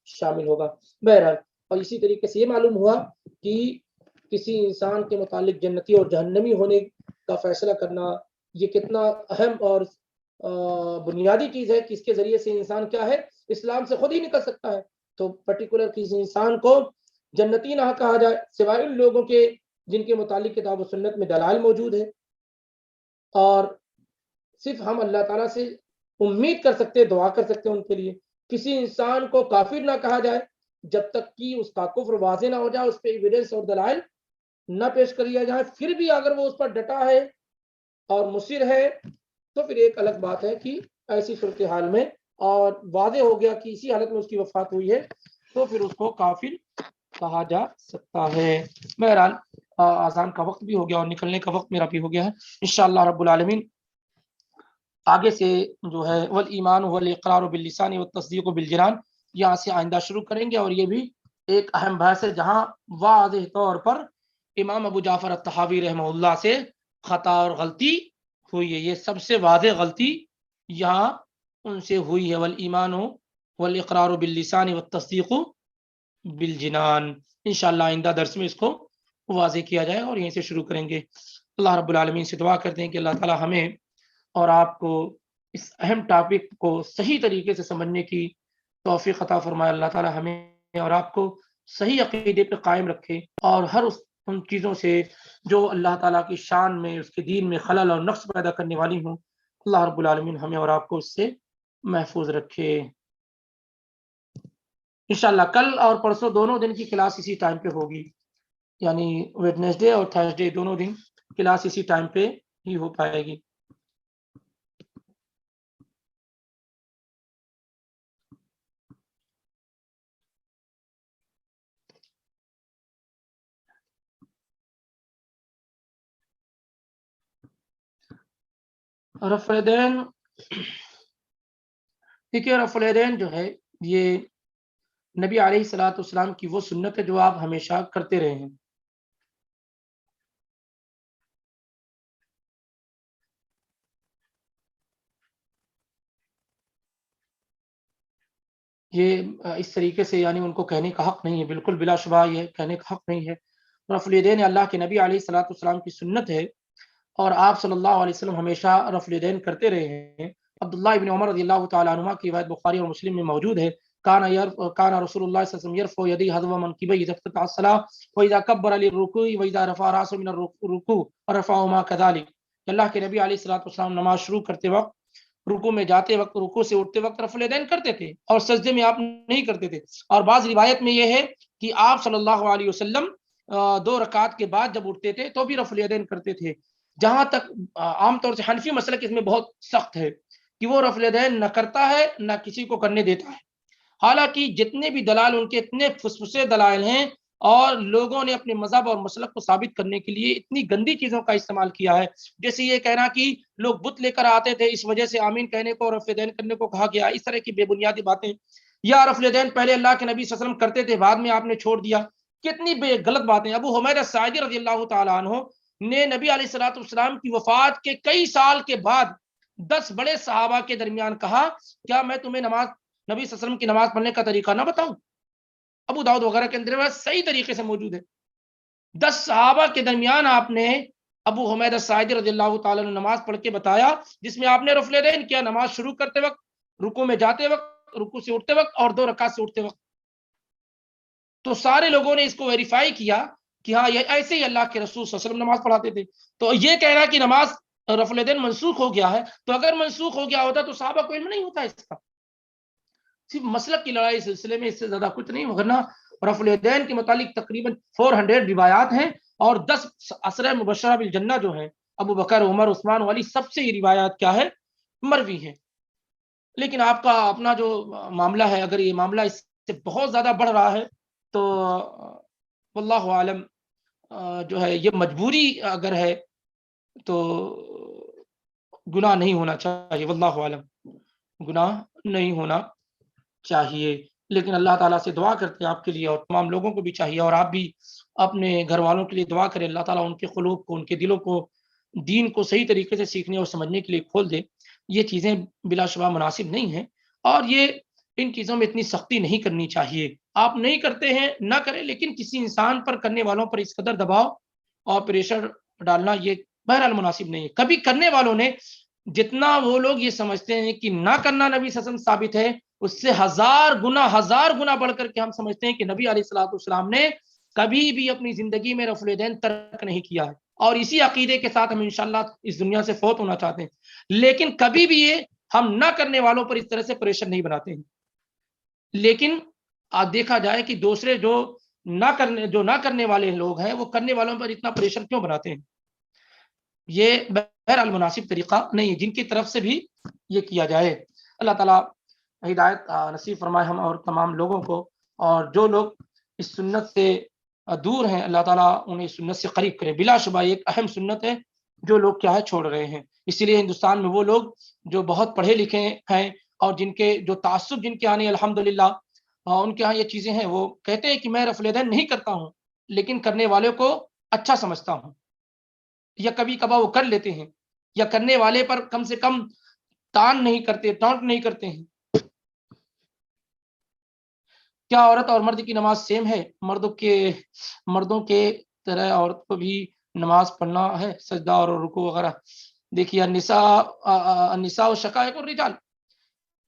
شامل ہوگا. بہرحال اور اسی طریقے سے یہ معلوم ہوا کہ کسی انسان کے متعلق جنتی اور جہنمی ہونے کا فیصلہ کرنا یہ کتنا اہم اور بنیادی چیز ہے کہ اس کے ذریعے سے انسان کیا ہے، اسلام سے خود ہی نکل سکتا ہے. تو پرٹیکولر کسی انسان کو جنتی نہ کہا جائے سوائے ان لوگوں کے جن کے متعلق کتاب و سنت میں دلائل موجود ہے، اور صرف ہم اللہ تعالیٰ سے امید کر سکتے، دعا کر سکتے ان کے لیے. کسی انسان کو کافر نہ کہا جائے جب تک کہ اس کا کفر واضح نہ ہو جائے، اس پہ ایویڈنس اور دلائل نہ پیش کیا جائے. پھر بھی اگر وہ اس پر ڈٹا ہے اور مصر ہے تو پھر ایک الگ بات ہے کہ ایسی صورتحال میں اور واضح ہو گیا کہ اسی حالت میں اس کی وفات ہوئی ہے تو پھر اس کو کافر کہا جا سکتا ہے. بہرحال اذان کا وقت بھی ہو گیا اور نکلنے کا وقت میرا بھی ہو گیا ہے. انشاءاللہ رب العالمین آگے سے جو ہے والایمان والاقرار باللسان والتصدیق بالجنان یہاں سے آئندہ شروع کریں گے. اور یہ بھی ایک اہم بحث ہے جہاں واضح طور پر امام ابو جعفر الطحاوی رحمہ اللہ سے خطا اور غلطی ہوئی ہے. یہ سب سے واضح غلطی یہاں ان سے ہوئی ہے. والایمان والاقرار باللسان والتصدیق بالجنان. انشاءاللہ آئندہ درس میں اس کو واضح کیا جائے اور یہیں سے شروع کریں گے۔ اللہ رب العالمین سے دعا کرتے ہیں کہ اللہ تعالی ہمیں اور آپ کو اس اہم ٹاپک کو صحیح طریقے سے سمجھنے کی توفیق عطا فرمائے۔ اللہ تعالی ہمیں اور آپ کو صحیح عقیدے پہ قائم رکھے اور ہر ان چیزوں سے جو اللہ تعالیٰ کی شان میں، اس کے دین میں خلل اور نقص پیدا کرنے والی ہوں، اللہ رب العالمین ہمیں اور آپ کو اس سے محفوظ رکھے۔ انشاءاللہ کل اور پرسوں دونوں دن کی کلاس اسی ٹائم پہ ہوگی، یعنی ویڈنسڈے اور تھرسڈے دونوں دن کلاس اسی ٹائم پہ ہی ہو پائے گی۔ رفع الیدین، دیکھیے رفع الیدین جو ہے یہ نبی علیہ الصلوۃ والسلام کی وہ سنت ہے جو آپ ہمیشہ کرتے رہے ہیں۔ یہ اس طریقے سے یعنی ان کو کہنے کا حق نہیں ہے، بالکل بلا شبہ یہ کہنے کا حق نہیں ہے۔ رفع الیدین اللہ کے نبی علیہ الصلوۃ والسلام کی سنت ہے اور آپ صلی اللہ علیہ وسلم ہمیشہ رفع الیدین کرتے رہے ہیں۔ عبداللہ ابن عمر رضی اللہ تعالیٰ عنہ کی روایت بخاری اور مسلم میں موجود ہے، کان رسول اللہ صلی اللہ علیہ وسلم یرفع یدیہ حذو منکبیہ اذا افتتح الصلاۃ واذا کبر للرکوع واذا رفع راسہ من الرکوع رفعہما کذلک۔ اللہ کے نبی علیہ الصلوۃ والسلام نماز شروع کرتے وقت، رکوع میں جاتے وقت، رکوع سے اٹھتے وقت رفع الیدین کرتے تھے اور سجدے میں آپ نہیں کرتے تھے۔ اور بعض روایت میں یہ ہے کہ آپ صلی اللہ علیہ وسلم 2 رکعات کے بعد جب اٹھتے تھے تو بھی رفع الیدین کرتے تھے۔ جہاں تک عام طور سے حنفی مسلک اس میں بہت سخت ہے کہ وہ رفع الیدین نہ کرتا ہے نہ کسی کو کرنے دیتا ہے، حالانکہ جتنے بھی دلائل ان کے اتنے فسفسے دلائل ہیں اور لوگوں نے اپنے مذہب اور مسلک کو ثابت کرنے کے لیے اتنی گندی چیزوں کا استعمال کیا ہے، جیسے یہ کہنا کہ لوگ بت لے کر آتے تھے اس وجہ سے آمین کہنے کو اور رفع الیدین کرنے کو کہا گیا، اس طرح کی بے بنیادی باتیں، یا رفع الیدین پہلے اللہ کے نبی صلی اللہ علیہ وسلم کرتے تھے بعد میں آپ نے چھوڑ دیا، کتنی بے غلط باتیں۔ ابو حمید الساعدی رضی اللہ تعالیٰ عنہ نے نبی علیہ الصلوۃ والسلام کی وفات کے کئی سال کے بعد 10 بڑے صحابہ کے درمیان کہا، کیا میں تمہیں نبی صلی اللہ علیہ وسلم کی نماز پڑھنے کا طریقہ نہ بتاؤں؟ ابو داؤد وغیرہ کے اندر صحیح طریقے سے موجود ہے۔ 10 صحابہ کے درمیان آپ نے ابو حمید الساعدی رضی اللہ تعالیٰ نے نماز پڑھ کے بتایا جس میں آپ نے رفع الیدین کیا، نماز شروع کرتے وقت، رکوع میں جاتے وقت، رکوع سے اٹھتے وقت اور 2 رکعت سے اٹھتے وقت۔ تو سارے لوگوں نے اس کو ویریفائی کیا کہ ہاں یہ ایسے ہی اللہ کے رسول صلی اللہ علیہ وسلم نماز پڑھاتے تھے۔ تو یہ کہنا کہ نماز رفع الیدین منسوخ ہو گیا ہے، تو اگر منسوخ ہو گیا ہوتا تو صحابہ کو علم نہیں ہوتا اس کا، صرف مسلک کی لڑائی سلسلے میں اس سے زیادہ کچھ نہیں، ورنہ رفع الیدین کے متعلق تقریباً 400 روایات ہیں اور 10 عشرہ مبشرہ بالجنہ جو ہیں ابو بکر، عمر، عثمان، علی، سب سے یہ روایات کیا ہے، مروی ہیں۔ لیکن آپ کا اپنا جو معاملہ ہے، اگر یہ معاملہ اس سے بہت زیادہ بڑھ رہا ہے تو واللہ عالم جو ہے یہ مجبوری اگر ہے تو گناہ نہیں ہونا چاہیے، واللہ عالم گناہ نہیں ہونا چاہیے۔ لیکن اللہ تعالیٰ سے دعا کرتے ہیں آپ کے لیے اور تمام لوگوں کو بھی چاہیے، اور آپ بھی اپنے گھر والوں کے لیے دعا کریں، اللہ تعالیٰ ان کے قلوب کو، ان کے دلوں کو دین کو صحیح طریقے سے سیکھنے اور سمجھنے کے لیے کھول دے۔ یہ چیزیں بلا شبہ مناسب نہیں ہیں اور یہ ان چیزوں میں اتنی سختی نہیں کرنی چاہیے۔ آپ نہیں کرتے ہیں نہ کریں، لیکن کسی انسان پر، کرنے والوں پر اس قدر دباؤ اور پریشر ڈالنا یہ بہرحال مناسب نہیں ہے۔ کبھی کرنے والوں نے جتنا وہ لوگ یہ سمجھتے ہیں کہ نہ کرنا نبی صلی اللہ علیہ وسلم ثابت ہے، اس سے 1000 گنا بڑھ کر کے ہم سمجھتے ہیں کہ نبی علیہ الصلوۃ والسلام نے کبھی بھی اپنی زندگی میں رفع الیدین ترک نہیں کیا ہے، اور اسی عقیدے کے ساتھ ہم انشاءاللہ اس دنیا سے فوت ہونا چاہتے ہیں، لیکن کبھی بھی یہ ہم نہ کرنے والوں پر اس طرح سے پریشر نہیں بناتے ہیں۔ لیکن آپ دیکھا جائے کہ دوسرے جو نہ کرنے والے لوگ ہیں وہ کرنے والوں پر اتنا پریشر کیوں بناتے ہیں، یہ بہرحال مناسب طریقہ نہیں ہے، جن کی طرف سے بھی یہ کیا جائے۔ اللہ تعالیٰ ہدایت نصیب فرمائے ہم اور تمام لوگوں کو، اور جو لوگ اس سنت سے دور ہیں اللہ تعالیٰ انہیں سنت سے قریب کرے۔ بلا شبہ ایک اہم سنت ہے جو لوگ کیا ہے چھوڑ رہے ہیں، اسی لیے ہندوستان میں وہ لوگ جو بہت پڑھے لکھے ہیں اور جن کے جو تعصب جن کے آنے الحمدللہ ان کے ہاں یہ چیزیں ہیں، وہ کہتے ہیں کہ میں رفع الیدین نہیں کرتا ہوں لیکن کرنے والے کو اچھا سمجھتا ہوں، یا کبھی کبھار وہ کر لیتے ہیں، یا کرنے والے پر کم سے کم تان نہیں کرتے، ٹانٹ نہیں کرتے ہیں۔ کیا عورت اور مرد کی نماز سیم ہے؟ مردوں کے طرح عورت کو بھی نماز پڑھنا ہے، سجدہ اور رکوع وغیرہ. دیکھیے النساء شقائق الرجال،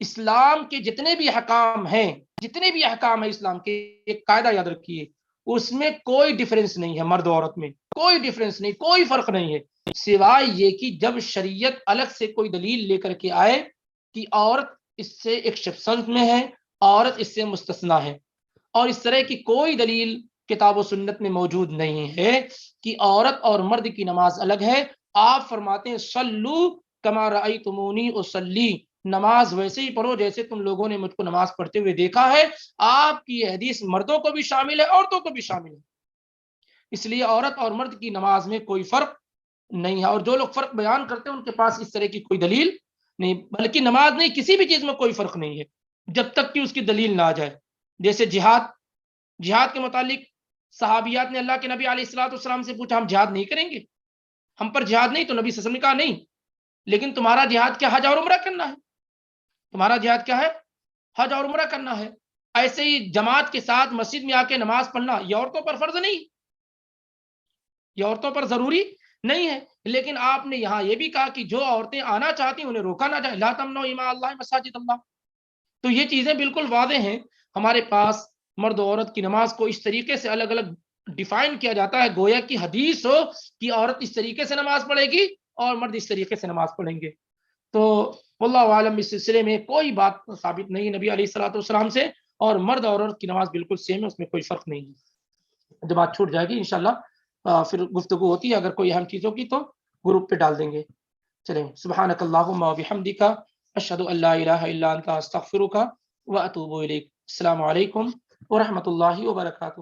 اسلام کے جتنے بھی احکام ہیں اسلام کے، ایک قاعدہ یاد رکھیے، اس میں کوئی ڈیفرنس نہیں ہے مرد و عورت میں، کوئی ڈیفرنس نہیں، کوئی فرق نہیں ہے، سوائے یہ کہ جب شریعت الگ سے کوئی دلیل لے کر کے آئے کہ عورت اس سے ایکسپشن میں ہے، عورت اس سے مستثنا ہے، اور اس طرح کی کوئی دلیل کتاب و سنت میں موجود نہیں ہے کہ عورت اور مرد کی نماز الگ ہے. آپ فرماتے ہیں صلو کما رأیتمونی اصلی، نماز ویسے ہی پڑھو جیسے تم لوگوں نے مجھ کو نماز پڑھتے ہوئے دیکھا ہے. آپ کی یہ حدیث مردوں کو بھی شامل ہے، عورتوں کو بھی شامل ہے. اس لیے عورت اور مرد کی نماز میں کوئی فرق نہیں ہے، اور جو لوگ فرق بیان کرتے ہیں ان کے پاس اس طرح کی کوئی دلیل نہیں، بلکہ نماز نہیں، کسی بھی چیز میں کوئی فرق نہیں ہے جب تک کہ اس کی دلیل نہ آ جائے. جیسے جہاد کے متعلق صحابیات نے اللہ کے نبی علیہ الصلوۃ والسلام سے پوچھا، ہم جہاد نہیں کریں گے، ہم پر جہاد نہیں؟ تو نبی صلی اللہ علیہ وسلم نے کہا نہیں، لیکن تمہارا جہاد کیا حج اور عمرہ کرنا ہے، تمہارا جہاد کیا ہے؟ حج اور عمرہ کرنا ہے. ایسے ہی جماعت کے ساتھ مسجد میں آ کے نماز پڑھنا یہ عورتوں پر فرض نہیں، یہ عورتوں پر ضروری نہیں ہے. لیکن آپ نے یہاں یہ بھی کہا کہ جو عورتیں آنا چاہتی ہیں انہیں روکا نہ جائے، لا تمنعوا اماء اللہ مساجد اللہ. تو یہ چیزیں بالکل واضح ہیں ہمارے پاس. مرد و عورت کی نماز کو اس طریقے سے الگ الگ ڈیفائن کیا جاتا ہے گویا کی حدیث ہو کہ عورت اس طریقے سے نماز پڑھے گی اور مرد اس طریقے سے نماز پڑھیں گے. تو واللہ عالم اس سلسلے میں کوئی بات ثابت نہیں نبی علیہ الصلوۃ والسلام سے، اور مرد اور عورت کی نماز بالکل سیم ہے، اس میں کوئی فرق نہیں ہے. جب بات چھوٹ جائے گی انشاءاللہ پھر گفتگو ہوتی ہے، اگر کوئی اہم چیزوں کی تو گروپ پہ ڈال دیں گے. چلیں، سبحانک اللہم و بحمدک، اشہد ان لا الہ الا انت، استغفرک و اتوب الیک. السلام علیکم ورحمۃ اللہ وبرکاتہ.